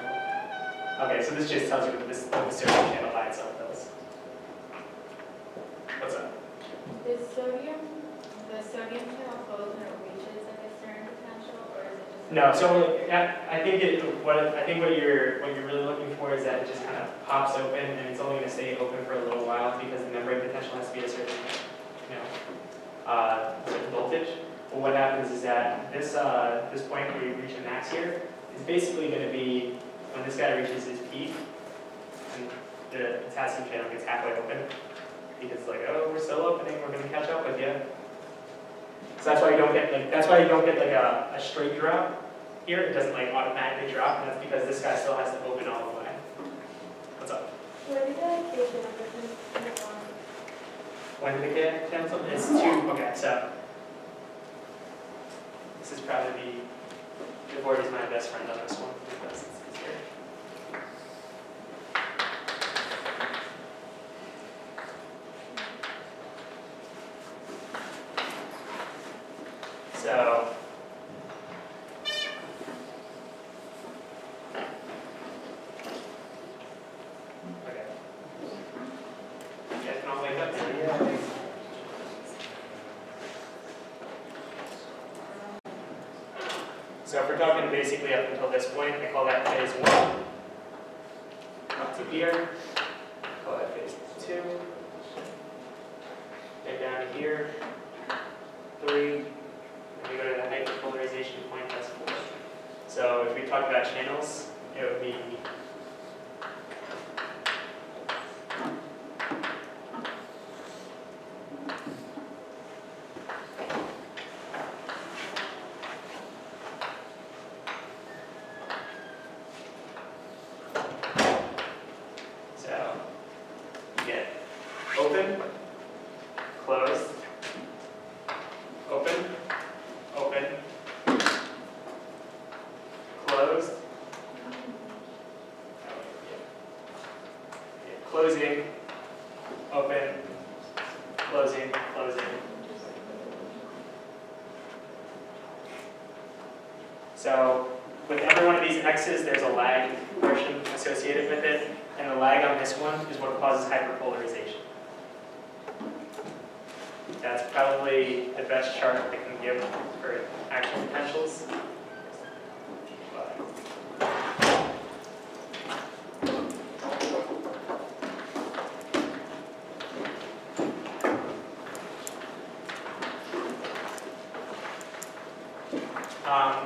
Okay, so this just tells you what the sodium channel by itself does. What's up? Is the sodium channel closed when it reaches like a certain potential, or is it just? No, so I think what you're really looking for is that it just kind of pops open, and it's only going to stay open for a little while because the membrane potential has to be a certain, certain voltage. But what happens is that this point where you reach a max here is basically going to be when this guy reaches his peak, and the potassium channel gets halfway open because it's like, oh, we're still opening, we're going to catch up with you. So that's why you don't get like a straight drop here. It doesn't like automatically drop, and that's because this guy still has to open all the way. What's up? Where did I take it? When did it get canceled? It's 2. Okay, so this is probably the board is my best friend on this one because it's easier. So okay. You guys can all wake up now. Yeah. So if we're talking basically up until this point, I call that phase 1. Up to here, I call that phase 2. Get down to here, 3. And we go to the hyperpolarization point, that's 4. So if we talk about channels, it would be open, closed, open, open, closed, closing, open, closing, closing. So with every one of these X's, there's a lag portion associated with it, and the lag on this one is what causes hyperpolarization. That's probably the best chart I can give for actual potentials.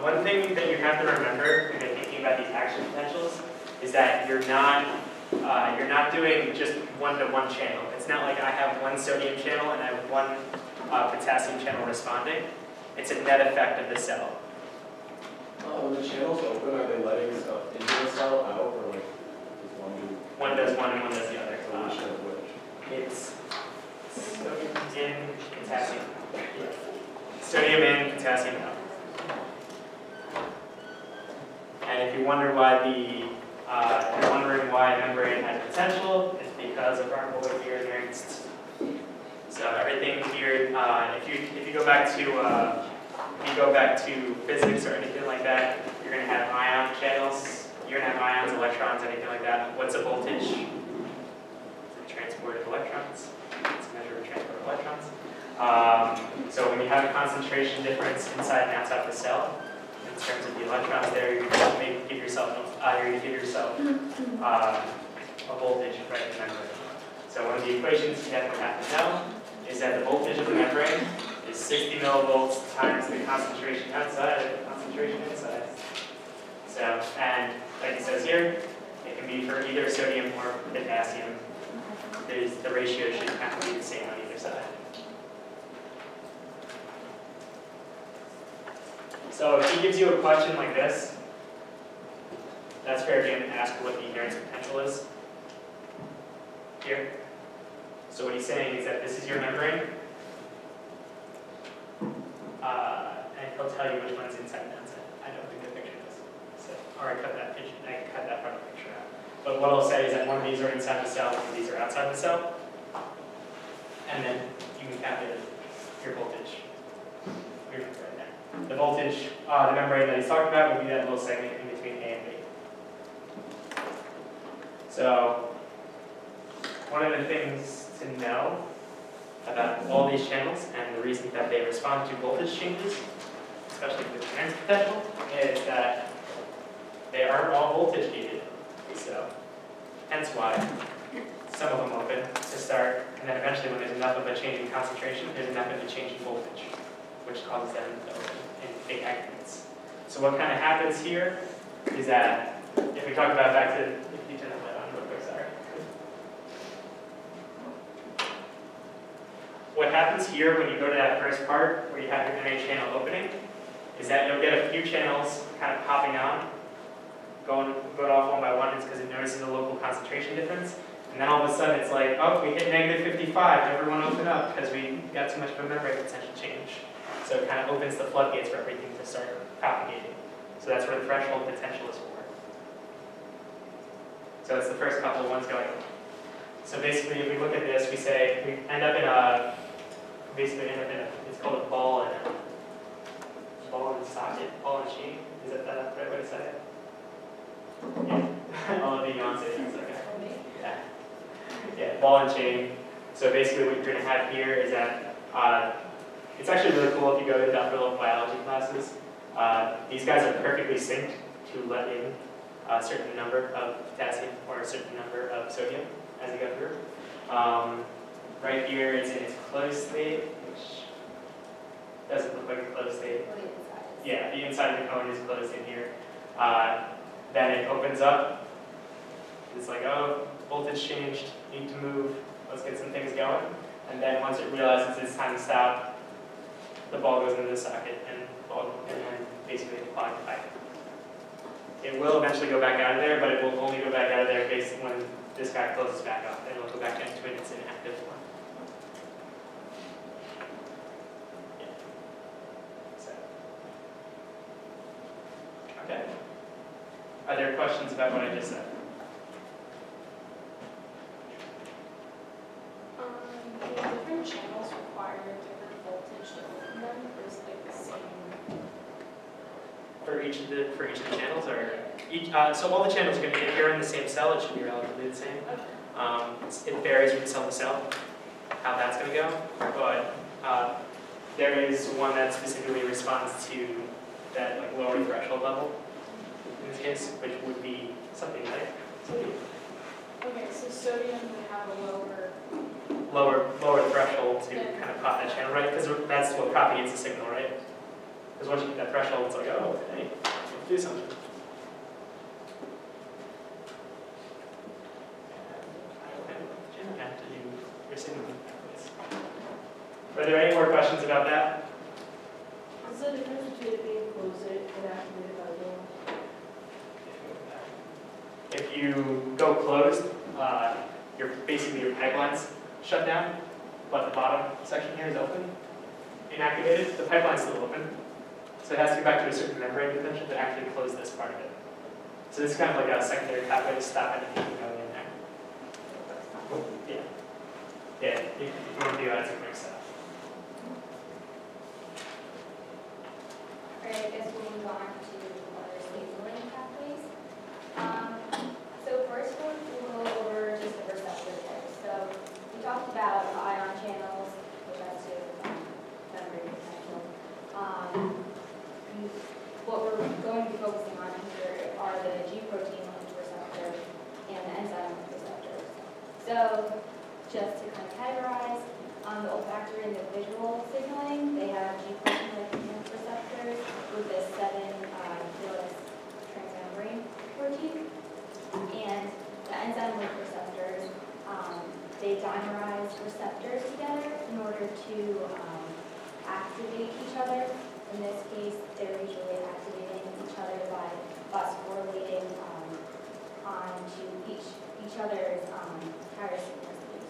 One thing that you have to remember when you're thinking about these action potentials is that you're not doing just one-to-one channel. It's not like I have one sodium channel and I have one potassium channel responding. It's a net effect of the cell. When the channel's open, are they letting stuff into the cell out, or like, does one do? One does one and one does the other. Which of which? It's sodium in, potassium. Yeah. Sodium in, potassium out. And if you wonder why you're wondering why a membrane has potential, it's because of our molar invariance. So everything here, if you go back to physics or anything like that, you're going to have ion channels. You're going to have ions, electrons, anything like that. What's a voltage? It's a transport of electrons. It's a measure of transport of electrons. So when you have a concentration difference inside and outside the cell, in terms of the electrons there, you're going to give yourself a voltage right in the membrane. So one of the equations you definitely have to know is that the voltage of the membrane is 60 millivolts times the concentration outside of the concentration inside. So, and like it says here, it can be for either sodium or potassium. The ratio should kind of be the same on either side. So if he gives you a question like this, that's fair game to ask what the invariance potential is here. So what he's saying is that this is your membrane, and he'll tell you which one's inside and outside. I don't think the picture does. So, or I cut that picture. I cut that part of the picture out. But what I'll say is that one of these are inside the cell, one of these are outside the cell, and then you can calculate your voltage. Your membrane there. The voltage, the membrane that he's talking about would be that little segment in between A and B. So, one of the things to know about all these channels and the reason that they respond to voltage changes, especially with invariance potential, is that they aren't all voltage gated. So, hence why some of them open to start, and then eventually when there's enough of a change in concentration, there's enough of a change in voltage, which causes them to open in big aggregates. So what kind of happens here is that, if we talk about back to, if you turn that light on real quick, sorry. What happens here when you go to that first part, where you have your NA channel opening, is that you'll get a few channels kind of popping on, going off one by one. It's because it notices a local concentration difference. And then all of a sudden it's like, oh, we hit negative 55, everyone open up, because we got too much of a membrane potential change. So it kind of opens the floodgates for everything to start propagating. So that's where the threshold potential is for. So it's the first couple of ones going on. So basically, if we look at this, we say we end up in a, it's called a ball and socket, ball and chain. Is that the right way to say it? Yeah. I'll let you answer it in a second. Yeah. Yeah, ball and chain. So basically what you're going to have here is that, it's actually really cool if you go to industrial biology classes. These guys are perfectly synced to let in a certain number of potassium or a certain number of sodium as you go through. Right here it's in its closed state, which doesn't look like a closed state. Yeah, the inside of the cone is closed in here. Then it opens up. It's like, oh, voltage changed, need to move, let's get some things going. And then once it realizes it's time to stop, the ball goes into the socket and then basically the clock back. It will eventually go back out of there, but it will only go back out of there based when this guy closes back up. It'll go back into its inactive one. Are there questions about what I just said? Do different channels require different voltage to open them, or is it like the same? For each of the channels, or each? So all the channels are going to, if you're in the same cell, it should be relatively the same. It varies from cell to cell how that's going to go, but there is one that specifically responds to that like lower threshold level in this case, which would be something like sodium. Okay, so sodium would have a Lower threshold to kind of pop that channel, right? Because that's what propagates the signal, right? Because once you hit that threshold, it's like, oh, hey, let's do something. You have to do your signal. Are there any more questions about that? What's the difference between it being closed and activated by the If you go closed, basically your pipeline's shut down, but the bottom section here is open, inactivated. The pipeline's still open, so it has to go back to a certain membrane potential to actually close this part of it. So this is kind of like a secondary pathway to stop anything from going in there. Yeah. Yeah, you want to do that as a quick step. Alright, I guess we'll move on to other signaling pathways. So first we'll go over just the receptor types. So we talked about the ion channels, which has to do with membrane potential. What we're going to be focusing on here are the G protein linked receptor and the enzyme linked receptors. So just to kind of categorize, the olfactory and the visual signaling, they have G protein linked receptors with this 7-kiloless transmembrane protein. And the enzyme linked receptors, they dimerize receptors together in order to activate each other. In this case, they're usually activating each other by phosphorylating onto each other's tyrosine residues.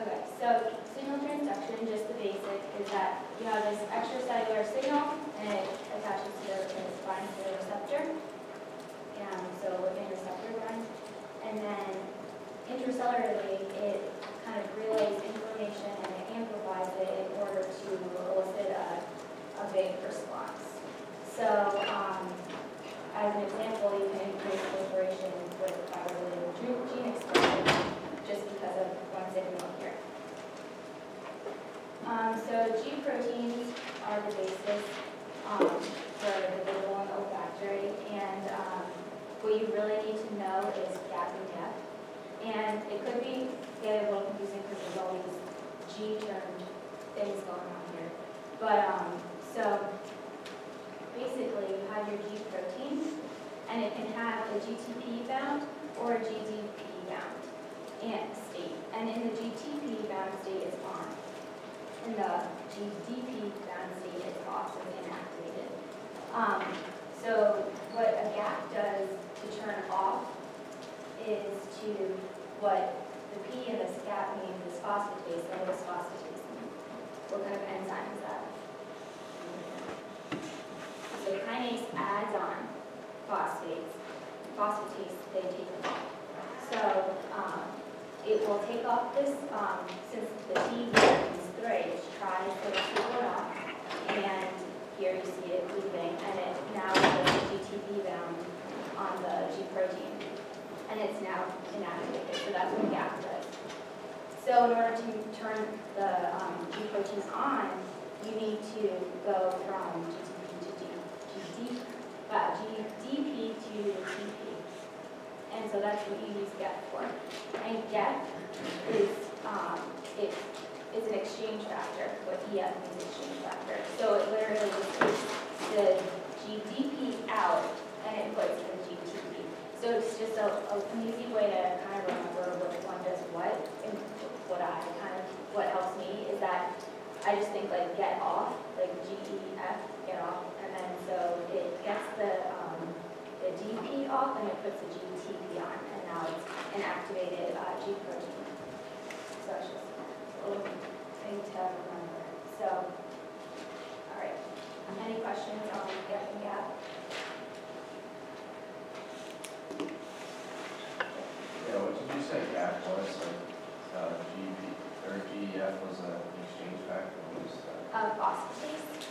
Okay, so signal transduction, just the basic, is that you have this extracellular signal and it attaches to it binds to the receptor. And so within receptor bind. And then intracellularly, it kind of relays information and it amplifies it in order to elicit a big response. So as an example, you can increase proliferation with fibrillary gene expression just because of one signal here. So G proteins are the basis for the visual and olfactory, and what you really need to know is gap and depth. And it could get a little confusing because there's all these G-termed things going on here. But so basically you have your G protein, and it can have a GTP bound or a GDP bound state. And in the GTP bound state, it's on. In the GDP bound state, it's off, so inactivated. So what a gap does to turn off is to what the P in this gap means is phosphatase, and what is phosphatase mean? What kind of enzyme is that? So kinase adds on phosphatase, they take them off. So it will take off this, since the T is 3, it tries to pull it off, and here you see it leaving, and it now has a GTP bound on the G protein, and it's now inactivated, so that's what gap does. So in order to turn the G proteins on, you need to go from GDP to TP. And so that's what you use GEP for. And GEP is it's an exchange factor, what EF means exchange factor. So it literally just takes the GDP out and it puts the GTP. So it's just an easy way to kind of remember which one does what. And what helps me is that I just think like get off, like GEF, get off, and then so it gets the DP off and it puts the GTP on, and now it's an activated G protein. So it's just a little thing to remember. So, all right. Any questions? questions on gap and gap? Yeah, what did you say GAP was, like, GB, or GEF was an exchange factor, what was that? Phosphatase.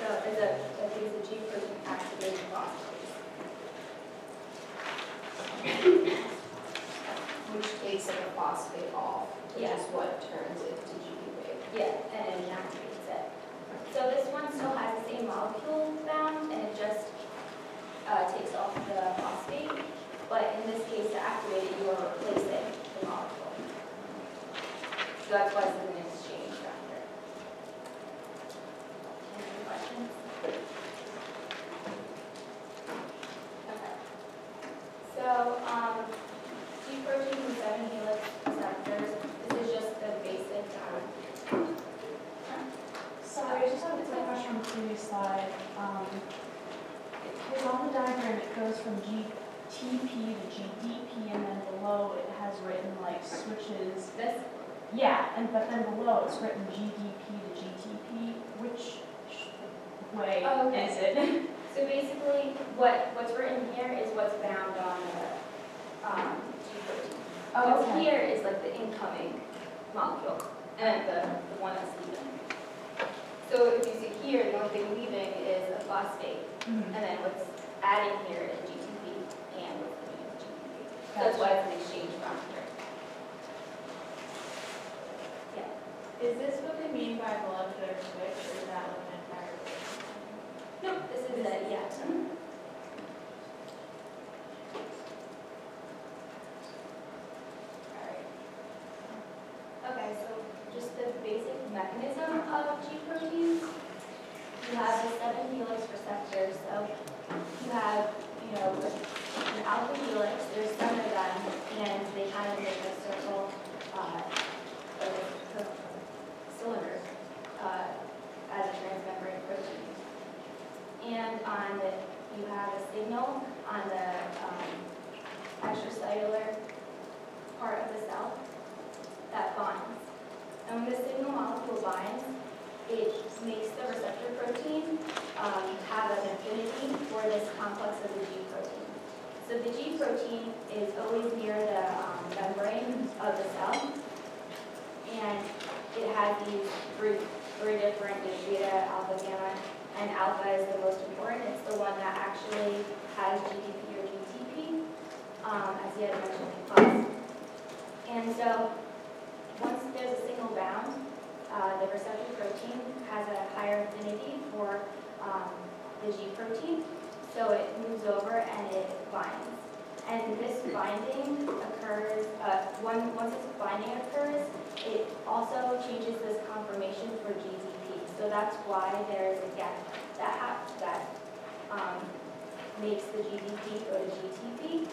So it's I think it's a G protein activated phosphatase. Which takes like a phosphate off, which Yeah. is what turns it to GDP. Yeah, and it inactivates it. So this one still has the same molecule bound, and it just takes off the phosphate. But in this case, to activate it, you are replacing the molecule. So that's why it's an exchange factor. Any questions? Okay. So, G protein and 7 helix receptors. This is just the basic. Sorry, I just have a quick question on the previous slide. Because on the diagram, it goes from GTP to GDP, and then below it has written like switches. This? Yeah, but then below it's written GDP to GTP. Which way Oh, okay. is it? So basically, what's written here is what's bound on the G protein. What's okay. here is like the incoming molecule, and the one that's leaving. So if you see here, the only thing leaving is a phosphate, Mhm. and then what's adding here is GTP, and what's leaving is GTP. So that's why it's an exchange factor. Yeah. Is this what they mean by molecular switch, or is that like an entire thing? No, this is a, yeah. Alright. Okay, so just the basic mechanism of G proteins. You have the 7 helix receptors, so you have, an alpha helix, there's 7 of them, and they kind of make a circle, or cylinder, as a transmembrane protein. And you have a signal on the extracellular part of the cell that binds. And when the signal molecule binds, it makes the receptor protein have an affinity for this complex of the G protein. So the G protein is always near the membrane of the cell, and it has these three different, beta, alpha, gamma, and alpha is the most important. It's the one that actually has GDP or GTP, as you had mentioned in class. And so once there's a signal bound, the receptor protein has a higher affinity for the G protein, so it moves over and it binds. And this binding occurs, once this binding occurs, it also changes this conformation for GTP. So that's why there's a gap that makes the GDP go to GTP.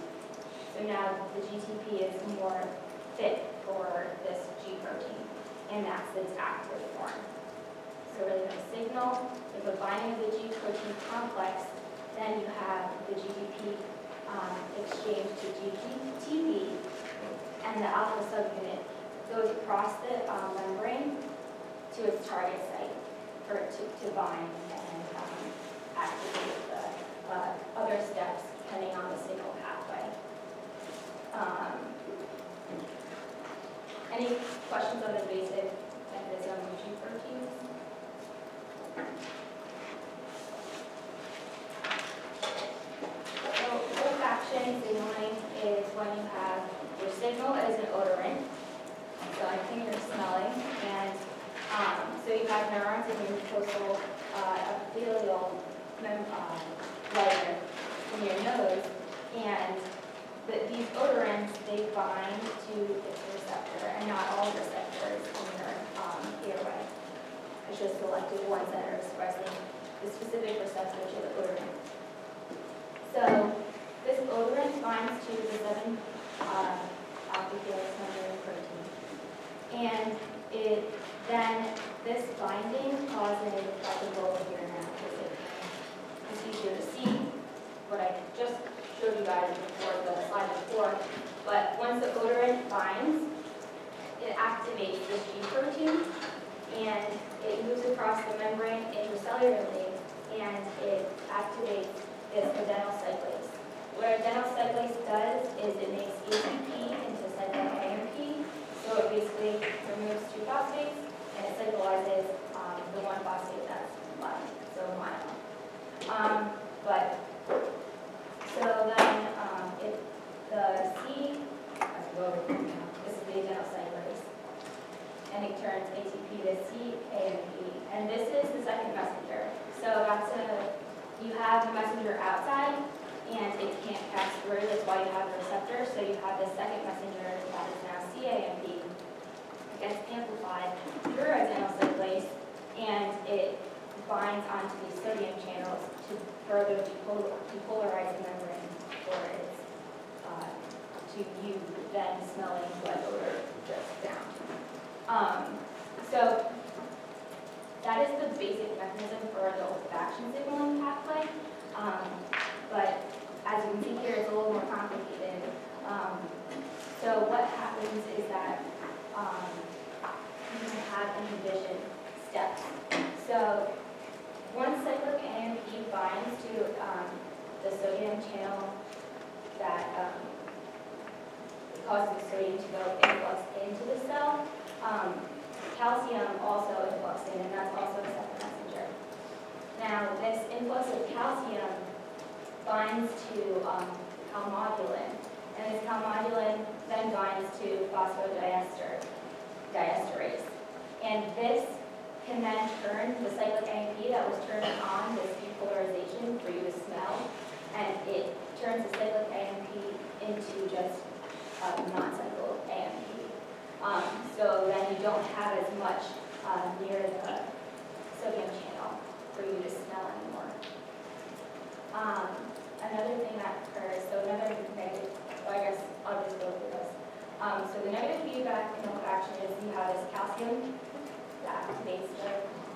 So now the GTP is more fit for this G protein, and that's its active form. So really have a signal, if a binding of the G protein complex, then you have the GDP exchange to GTP, and the alpha subunit goes across the membrane to its target site for it to bind and activate the other steps depending on the signal pathway. Any questions on the basic mechanism of G proteins? So olfaction signaling is when you have your signal as an odorant, so anything you're smelling, and so you have neurons in your mucosal epithelial layer in your nose, and these odorants, they bind to its receptor, and not all receptors in your airway. It's just selected ones that are expressing the specific receptor to the odorant. So this odorant binds to the 7 alpha helix membrane protein, and then this binding causes like a roll here now, because it's easier to see what I just showed you guys before, the slide before. But once the odorant binds, it activates this G protein, and it moves across the membrane intracellularly and it activates this adenyl cyclase. What adenyl cyclase does is it makes ATP into cyclic AMP, so it basically removes two phosphates and it cyclizes the one phosphate that's left, so mono. So then the C, I have to go over here now. This is the adenyl cyclase, and it turns ATP to CAMP, and this is the second messenger. So you have the messenger outside, and it can't pass through. That's why you have the receptor. So you have the second messenger that is now CAMP. It gets amplified through adenyl cyclase, and it binds onto these sodium channels to further depolarize the membrane for its to you then smelling blood odor just down. So that is the basic mechanism for the olfaction signaling pathway. But as you can see here, it's a little more complicated. So what happens is that you can have inhibition steps. So once cyclic AMP binds to the sodium channel that causes the sodium to go influx into the cell, calcium also influx in, and that's also a second messenger. Now, this influx of calcium binds to calmodulin, and this calmodulin then binds to phosphodiesterase. And this can then turn the cyclic AMP that was turned on, this depolarization for you to smell, and it turns the cyclic AMP into just non-cyclic AMP. So then you don't have as much near the sodium channel for you to smell anymore. Another thing that occurs, so another negative, well, I guess I'll just go through this. So the negative feedback in olfaction is you have this calcium that activates the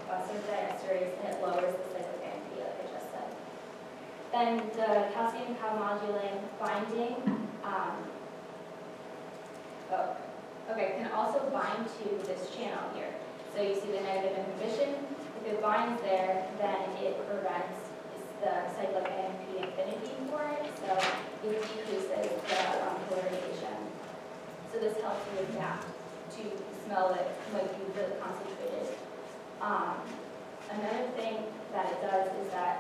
phosphodiesterase and it lowers the cyclic AMP, like I just said. Then the calcium calmodulin binding, can also bind to this channel here. So you see the negative inhibition. If it binds there, then it prevents the cyclic AMP affinity for it, so it decreases the polarization. So this helps you adapt to smell that might be really concentrated. Another thing that it does is that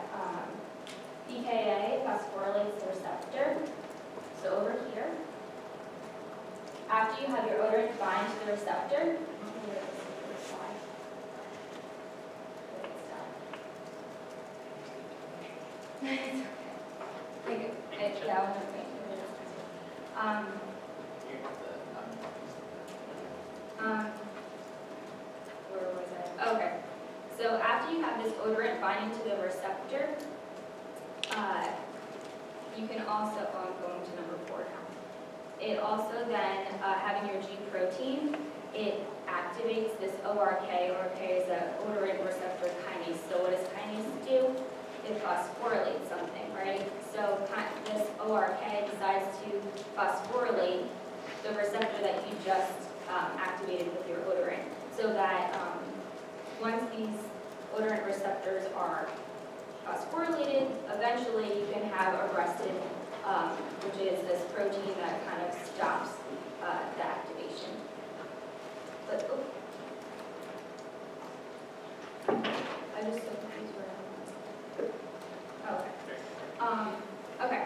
pKa phosphorylates the receptor. So over here, after you have your odorant bind to the receptor, where was I? Okay. So after you have this odorant binding to the receptor, you can also, I'm going to number 4 now. It also then, having your G protein, it activates this ORK. ORK is an odorant receptor kinase. So what does kinase do? It phosphorylates something, right? So this ORK decides to phosphorylate the receptor that you just activated with your odorant, so that once these odorant receptors are phosphorylated, eventually you can have arrestin, which is this protein that kind of stops the activation. But, I just so confused where I was. Okay. Okay.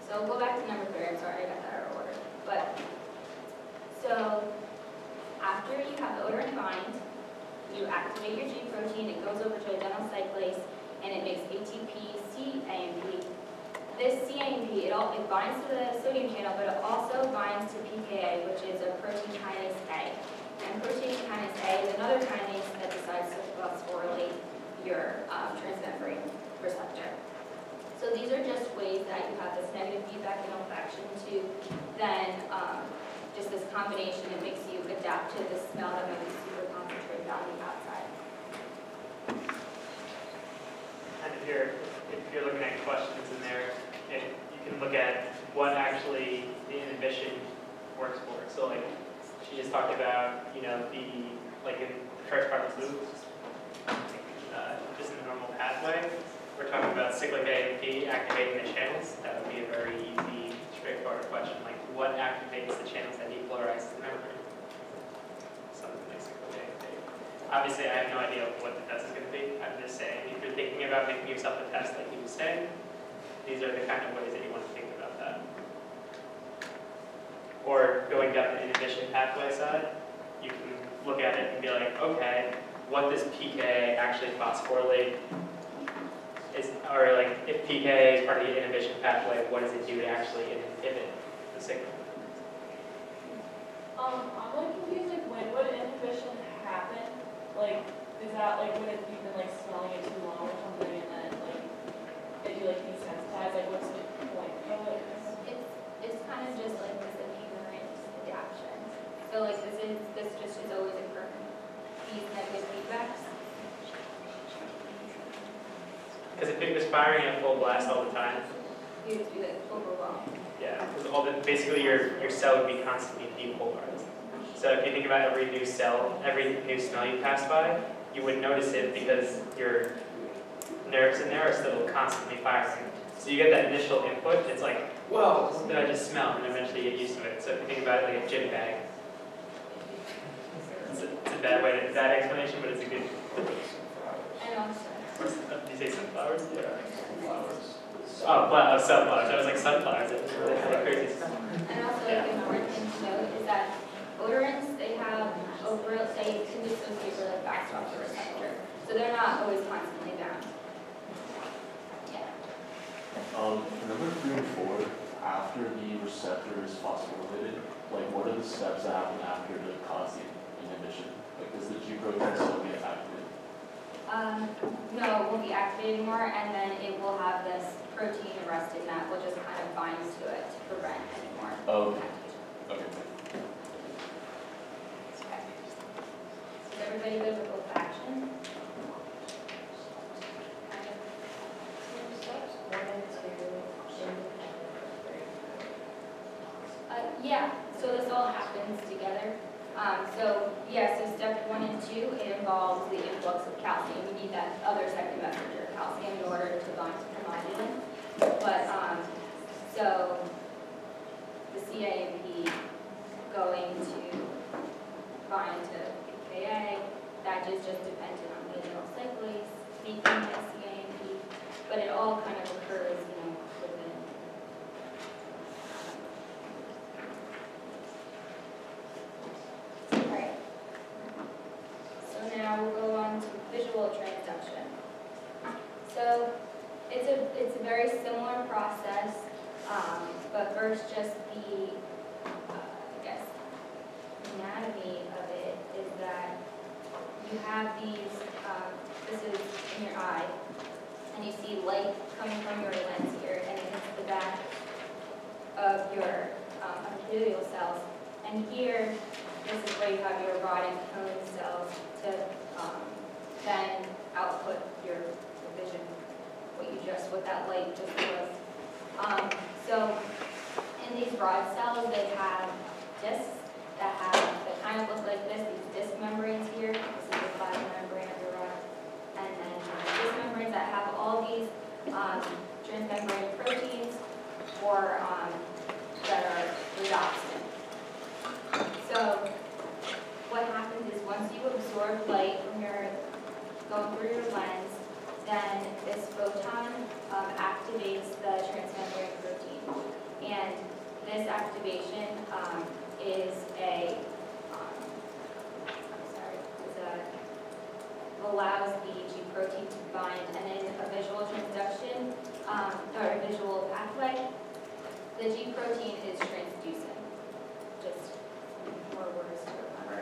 So we'll go back to number 3. I'm sorry, I got that out of order. But, so, after you have the odorant bind, you activate your G protein, it goes over to adenyl cyclase, and it makes ATP, CAMP. This CAMP, it binds to the sodium channel, but it also binds to pKa, which is a protein kinase A. And protein kinase A is another kinase that decides to phosphorylate your transmembrane receptor. So these are just ways that you have this negative feedback in olfaction to then just this combination, it makes you adapt to the smell that might be super concentrated on the outside. And if you're looking at questions in there, you can look at what actually the inhibition works for. So like she just talked about, the in the first part of the loop, just in the normal pathway, we're talking about cyclic AMP activating the channels. That would be a very easy, straightforward question, like what activates the channels that depolarize the membrane? Something like cyclic AMP. Obviously, I have no idea what the test is going to be. I'm just saying, if you're thinking about making yourself a test like he was saying, these are the kind of ways that you want to think about that. Or going down the inhibition pathway side, you can look at it and be like, okay, what does PK actually phosphorylate? Or like, if PK is part of the inhibition pathway, what does it do to actually inhibit the signal? I'm like confused, like when would inhibition happen? Like, is that like when you've been like smelling it too long or something and then like, if you like desensitize, like what's the point of it? It's kind of just like this inherent adaptation. So like this just is always occurring. These negative feedbacks. Because if it was firing at full blast all the time, You would be like overwhelmed. yeah, because basically your cell would be constantly depolarized. So if you think about every new cell, every new smell you pass by, you would notice it because your nerves in there are still constantly firing. So you get that initial input, it's like, whoa, what did I just smell? And eventually you get used to it. So if you think about it like a gym bag, it's a bad way to, bad explanation, but it's a good. And also, Did you say sunflowers? Yeah. Flowers. Oh, sunflowers. I was like sunflowers. It was really crazy stuff. and also like important thing to note is that odorants, they can dissociate really fast off the receptor. So they're not always constantly bound. Yeah. Number 3 and 4, after the receptor is phosphorylated, like what are the steps that happen after to cause the inhibition? Like does the G protein still get activated? No, it won't be activated anymore, and then it will have this protein arrested that will just kind of bind to it to prevent any more activation. Okay. Okay. Is everybody good with olfaction? Yeah, so this all happens together. So step 1 and 2, it involves the influx of calcium. You need that other second messenger, calcium, in order to bind to hemoglobin. But, so the CAMP going to bind to PKA, that is just dependent on the mineral cyclase, making the CAMP, but it all kind of occurs, within. Right. So now we'll go on to visual transduction. So it's a very similar process, but first just the, anatomy of it is that you have these, this is in your eye, and you see light coming from your lens here, and it hits the back of your epithelial cells. And here, this is where you have your rod and cone cells to then output your vision, what that light just was. So in these rod cells, they have discs that kind of look like this, these disc membranes here. This is the plasma membrane of the rod. And then disc membranes that have all these transmembrane proteins or that are rhodopsin. So what happens is once you absorb light when you're going through your lens, then this photon activates the transmembrane protein. And this activation allows the G protein to bind, and in a visual transduction, or a visual pathway, the G protein is transducin. Just more words to remember.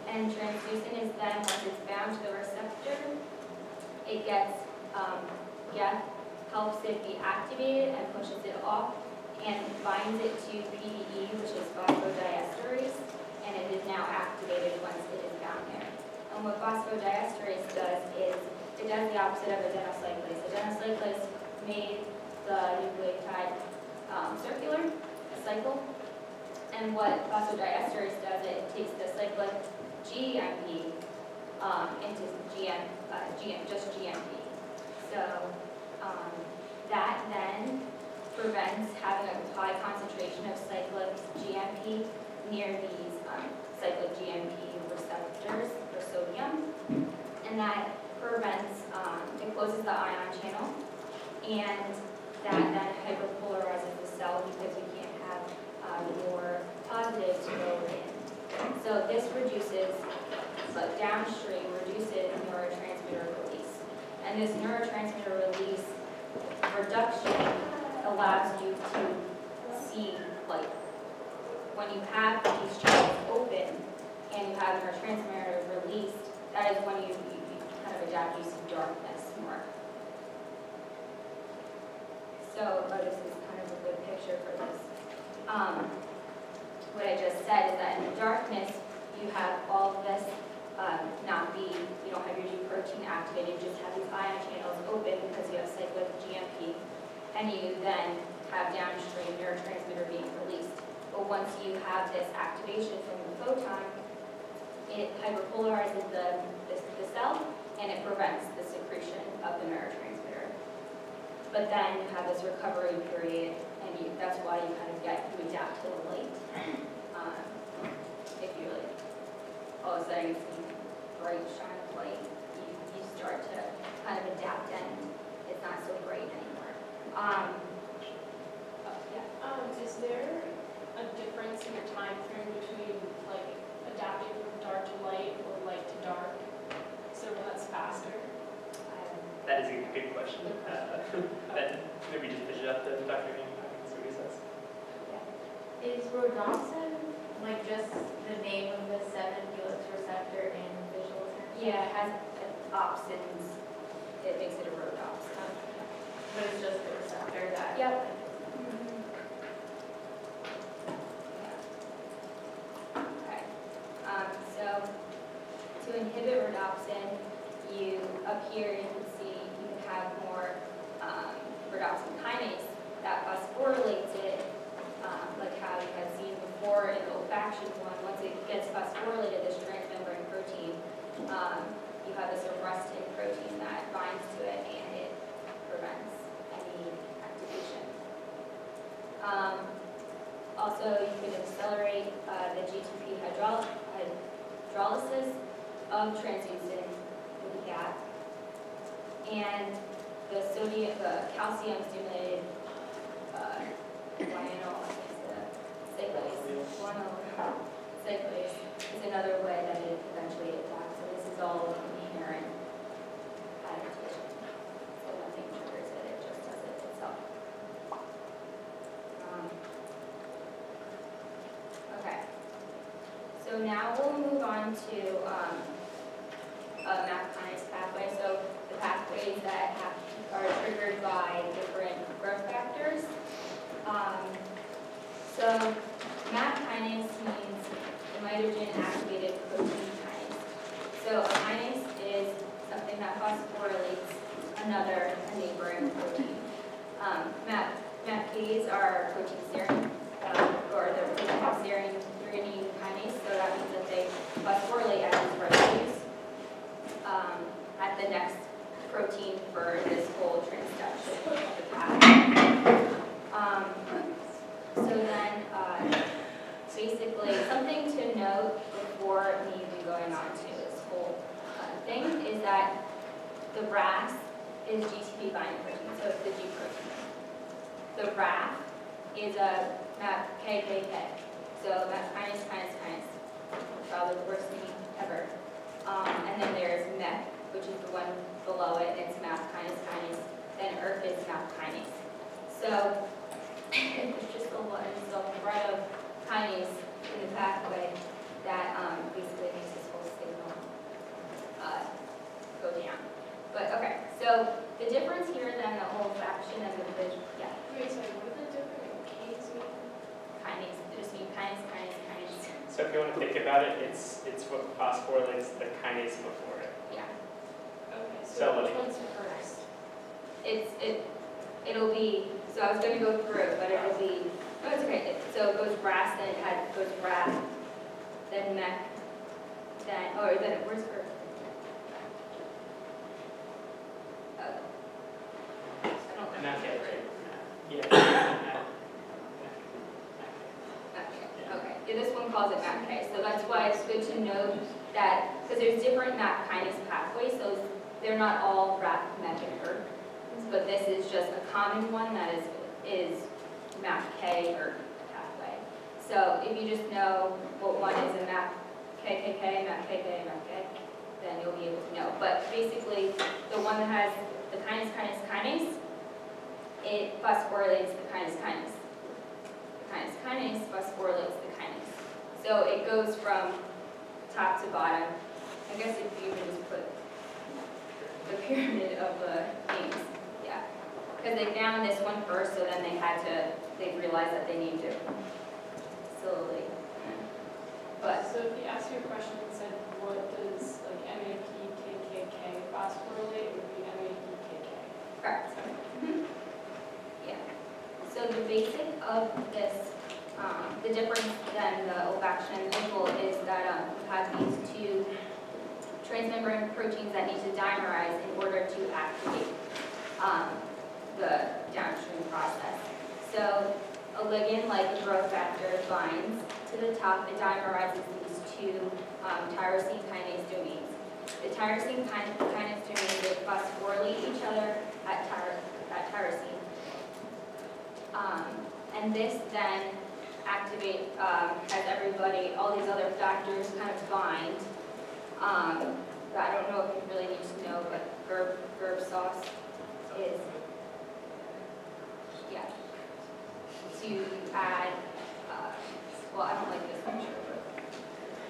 And transducin is then, once it's bound to the receptor, it gets, helps it be activated and pushes it off, and binds it to PDE, which is phosphodiesterase, and it is now activated once it is bound there. And what phosphodiesterase does is, it does the opposite of adenocyclase. Adenocyclase made the nucleotide circular, a cycle, and what phosphodiesterase does, it takes the cyclic GMP into just GMP. So that then prevents having a high concentration of cyclic GMP near these cyclic GMP receptors for sodium, and that prevents, it closes the ion channel, and that then hyperpolarizes the cell because we can't have more positives to go in. So this reduces, but downstream reduces neurotransmitter release. And this neurotransmitter release reduction allows you to see, like, when you have these channels open and you have neurotransmitter released, that is when you kind of adapt, you see darkness more. So, this is kind of a good picture for this. What I just said is that in the darkness, you have all of this you don't have your G protein activated, you just have these ion channels open because you have cyclic GMP, and you then have downstream neurotransmitter being released. But once you have this activation from the photon, it hyperpolarizes the cell, and it prevents the secretion of the neurotransmitter. But then you have this recovery period, and that's why you kind of you adapt to the light. If you like, all of a sudden you see bright, shine of light, you start to kind of adapt, and it's not so bright anymore. Is there a difference in the time frame between like adapting from dark to light or light to dark? So that's faster? That is a good question. Maybe just pitch it up to Dr. Amy, see what he says. Is rhodopsin like just the name of the 7-helix receptor and visual attention? Yeah, it has opsins. It makes it a rhodopsin. But it's just the receptor that. Yep. Okay. So to inhibit rhodopsin, up here you can see you can have more rhodopsin kinase that phosphorylates it, like how you had seen before in the olfaction one. Once it gets phosphorylated, this transmembrane protein, you have this arrestin protein that binds to it, and it prevents any activation. Also, you can accelerate the GTP hydrolysis of transducin with the GAP, and the calcium stimulated cyclase is another way that it eventually attacks. So this is all inherent adaptation. So nothing triggers it, it just does it itself. Okay. So now we'll move on to MAP kinase pathway. So the pathways that are triggered by different growth factors. So MAP kinase means the mitogen activated protein kinase. So a kinase is something that phosphorylates a neighboring protein. MAPKs are protein serine, or they're protein serine threonine kinase, so that means that they phosphorylate at these residues at the next protein for this whole transduction of the pathway. So then, basically, something to note before me even going on to this whole thing is that the RAS is GTP binding protein, so it's the G protein. The RAF is a MAPKKK, so MAP kinase, probably the worst name ever. And then there's MEP, which is the one below it, and it's MAP kinase, then ERK is MAP kinase. So it's just a thread of kinase in the pathway that basically makes this whole signal go down. But okay, so the difference here then, the whole fraction of the division, yeah. Wait, sorry, what are the different Ks mean? Kinase, they just mean kinase. So if you want to think about it, it's what phosphorylates the kinase before it. Yeah. Okay, So so which like- one's first? It'll be, so I was going to go through, but it'll be, no, it's okay. So it goes RAS, then it goes RAF, then MEC, then, where's ERK? Yeah. Okay, yeah, this one calls it MAPK, so that's why it's good to know that, because there's different MAP kinase pathways, so they're not all RAP, MEK, and ERK, but this is just a common one that is MAPK or pathway. So if you just know what one is a MAP KKK, MAP KK, MAP K, then you'll be able to know. But basically, the one that has the kinase, it phosphorylates the kinase. The kinase phosphorylates the kinase. So it goes from top to bottom. I guess if you can just put the pyramid of the names, yeah. Because they found this one first, so then they realized that they need to slowly. But So if you ask your question and said, what does like MAP KKK phosphorylate, it would be MAP KK. correct. Yeah. So the basic of this, the difference than the olfaction and visual is that you have these two transmembrane proteins that need to dimerize in order to activate the downstream process. So a ligand like a growth factor binds to the top, it dimerizes these two tyrosine kinase domains. The tyrosine kinase domains they phosphorylate each other at tyrosine. And this then has everybody, all these other factors kind of bind. But I don't know if you really need to know, but herb sauce is, yeah. So you add, well, I don't like this picture,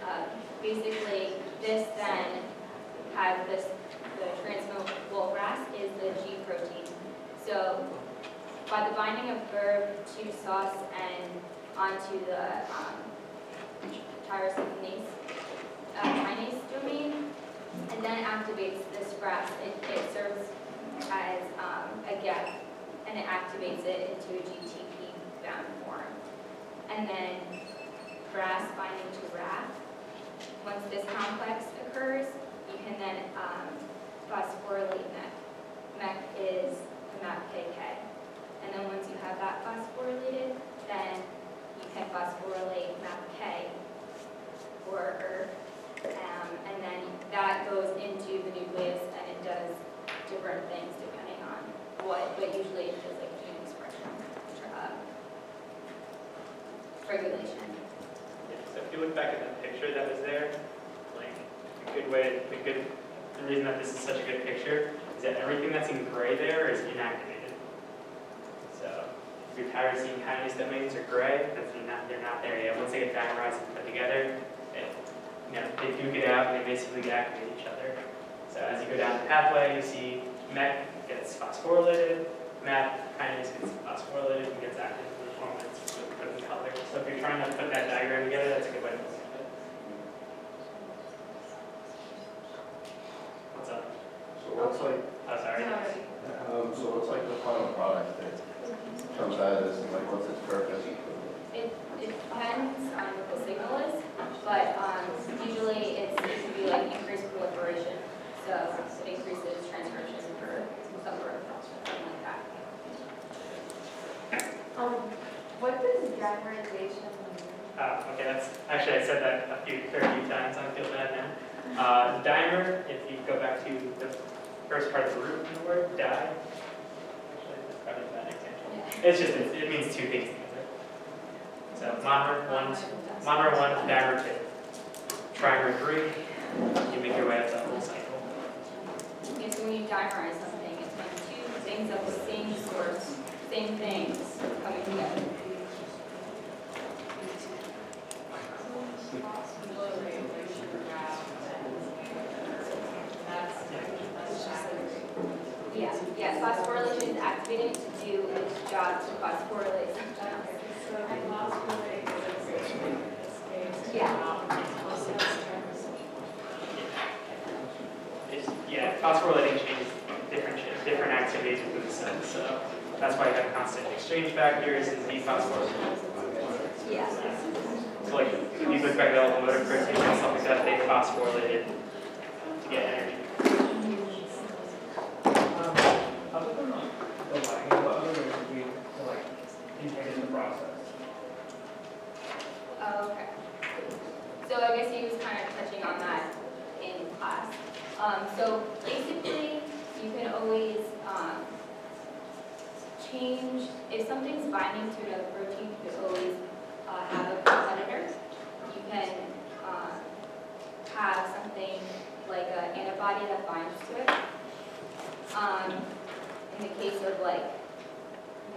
but basically this then has this, the transmembrane RAS is the G protein. So by the binding of herb to sauce and onto the tyrosine kinase domain, and then activates this RAS. It serves as a gap, and it activates it into a GTP bound form. And then RAS binding to RAF. Once this complex occurs, you can then phosphorylate MEK. MEK is the MAPKK. And then once you have that phosphorylated, then you can phosphorylate MAPK or ERK. And then that goes into the nucleus and it does different things depending on what, but usually it does like gene expression, regulation. Yeah, so if you look back at that picture that was there, like the reason that this is such a good picture is that everything that's in gray there is inactivated. So your tyrosine kinase domains are gray, they're not there yet. Once they get dimerized and put together, they duke it out and they basically activate each other. So as you go down the pathway, you see MEK gets phosphorylated, MAP kinase gets phosphorylated and gets active in the form that's put in color. So if you're trying to put that diagram together, that's a good way to look at it. What's up? So what's like, Oh, sorry. so what's like the final product that comes out of this, and like what's its purpose? It depends on what the signal is, but usually it can be like increased proliferation, so it increases transcription for some growth, something like that. What does dimerization mean? Okay, that's actually I said that a fair few times. I feel bad now. Dimer, if you go back to the first part of the root of the word, di. Actually, that's probably a bad example. Yeah. It's just it means two things together. So monomer one, dimer two, trimer three. You make your way up that whole cycle. Okay, so when you dimerize something, it's when two things of the same source, same things coming together. Yeah, phosphorylation is activating to do its job to phosphorylate something else. Yeah, phosphorylating changes different activities within the cell. So that's why you have constant exchange factors and dephosphorylation. Yeah. So like if you look back at all the motor proteins and stuff like that, they phosphorylated to get energy. Other than the lighting, what other ways would we like change, if something's binding to another protein, you could always have a competitor. You can have something like an antibody that binds to it. In the case of like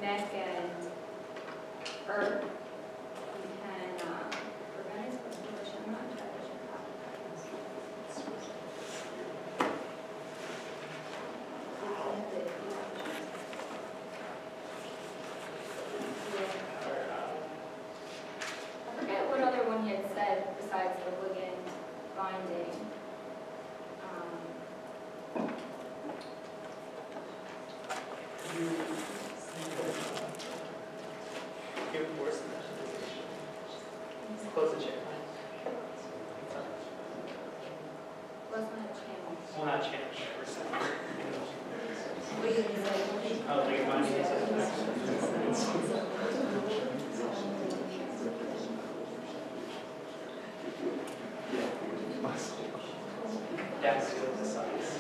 MEC and ERK, you can prevent it from switching. I'm not entirely sure how. I forget what other one he had said besides the ligand binding. Close the channel. What's on the channel? Well, not channel, receptor. What do you say? Oh, like a binding receptor. That's the size.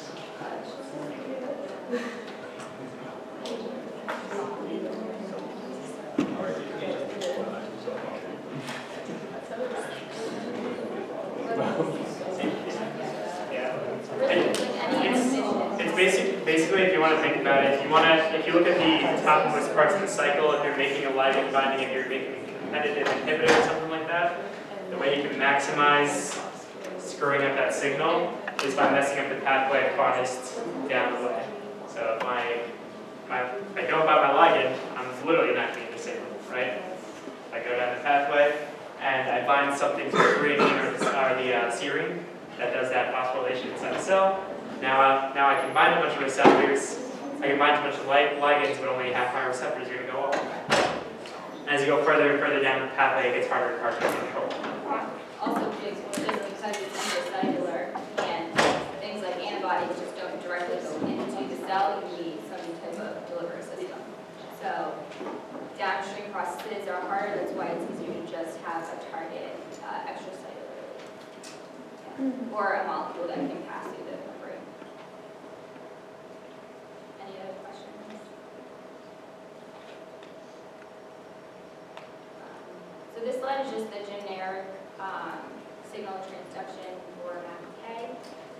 Basically, if you want to think about it, if you look at the topmost parts of the cycle, if you're making a ligand binding, if you're making a competitive inhibitor or something like that, the way you can maximize screwing up that signal is by messing up the pathway farthest down the way. So if I go about my ligand, I'm literally not getting the signal, right? I go down the pathway and I bind something to the threonine or the serine that does that phosphorylation inside the cell. Now I can bind a bunch of receptors. I can bind a bunch of ligands, but only half my receptors are going to go off. As you go further and further down the pathway, it gets harder and harder to control. Also, just because it's intracellular and things like antibodies just don't directly go into the cell, you need some type of delivery system. So downstream processes are harder. That's why it's easier to just have a target extracellularly, or a molecule that can pass through the membrane. Any other questions? So this slide is just the generic signal transduction for MAPK,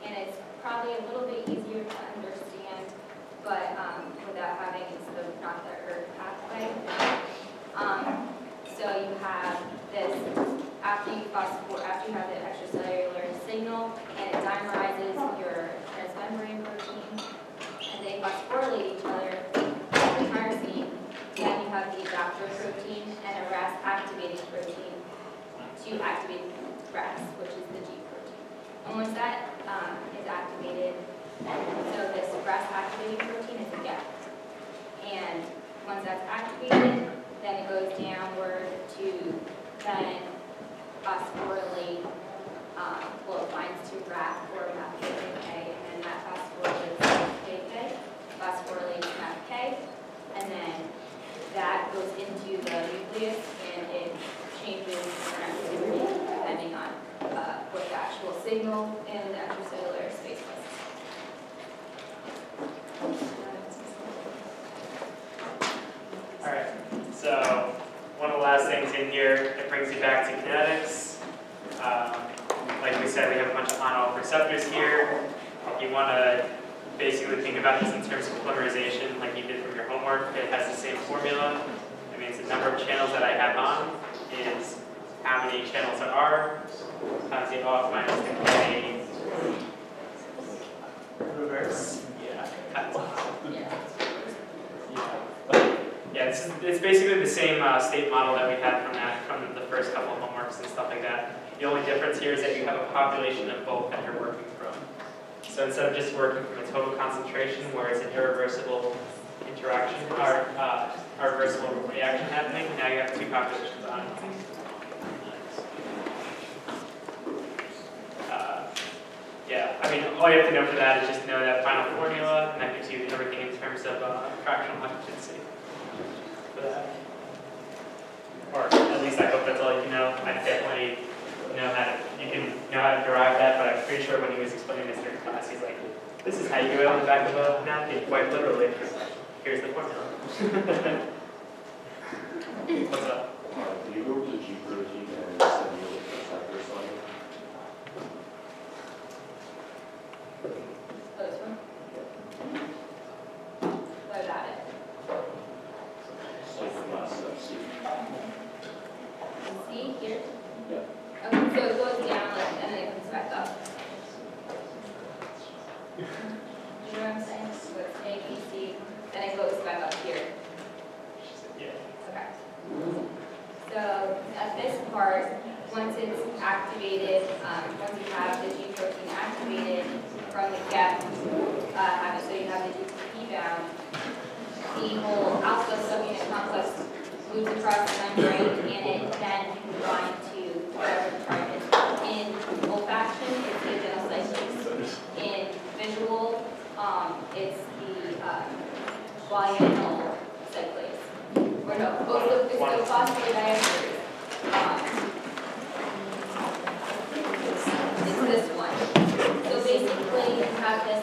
and it's probably a little bit easier to understand, but without having not the ERK pathway. So you have this, after you have the extracellular signal, and it dimerizes your transmembrane protein, and they phosphorylate each other, the tyrosine. Then you have the adaptor protein and a RAS activating protein to activate RAS, which is the G protein. And once that is activated, so this RAS activating protein is a gap. And once that's activated, then it goes downward to then phosphorylate, well, it binds to RAF or MAPK, and then that phosphorylates KK, phosphorylates MAPK, and then that goes into the nucleus and it changes activity depending on what the actual signal in the extracellular space was. All right, so one of the last things in here, it brings you back to kinetics. Like we said, we have a bunch of on-off receptors here. If you want to basically think about this in terms of polymerization, like you did from your homework, it has the same formula. It means the number of channels that I have on is how many channels there are, times the off minus the K reverse. Yeah. Yeah, it's basically the same state model that we had from the first couple of homeworks and stuff like that. The only difference here is that you have a population of both that you're working from. So instead of just working from a total concentration where it's an irreversible interaction or reversible reaction happening, now you have two populations on. Yeah, I mean, all you have to know for that is just know that final formula, and that gives you everything in terms of fractional efficiency for that. Or at least I hope that's all you know. I definitely know you can know how to derive that, but I'm pretty sure when he was explaining this during class, he's like, this is how you do it on the back of a napkin, quite literally. Here's the formula. What's up? Can you go over the G protein and cellulose receptor slide? This one? What about it? So the last step, C. See here? Yeah. Okay, so it goes down like, and then it comes back up. You know what I'm saying? So it's A, B, C, then it goes back up here. Yeah. Okay. So at this part, once it's activated, once you have the G protein activated from the GEP habit, so you have the GTP bound, the whole alpha subunit complex moves across the membrane and it then can bind to whatever the target is. In olfaction, it's the adenocyclase. In visual, it's the guanylate cyclase. Or no, it's the phosphodiesterase. It's this one. So basically, you have this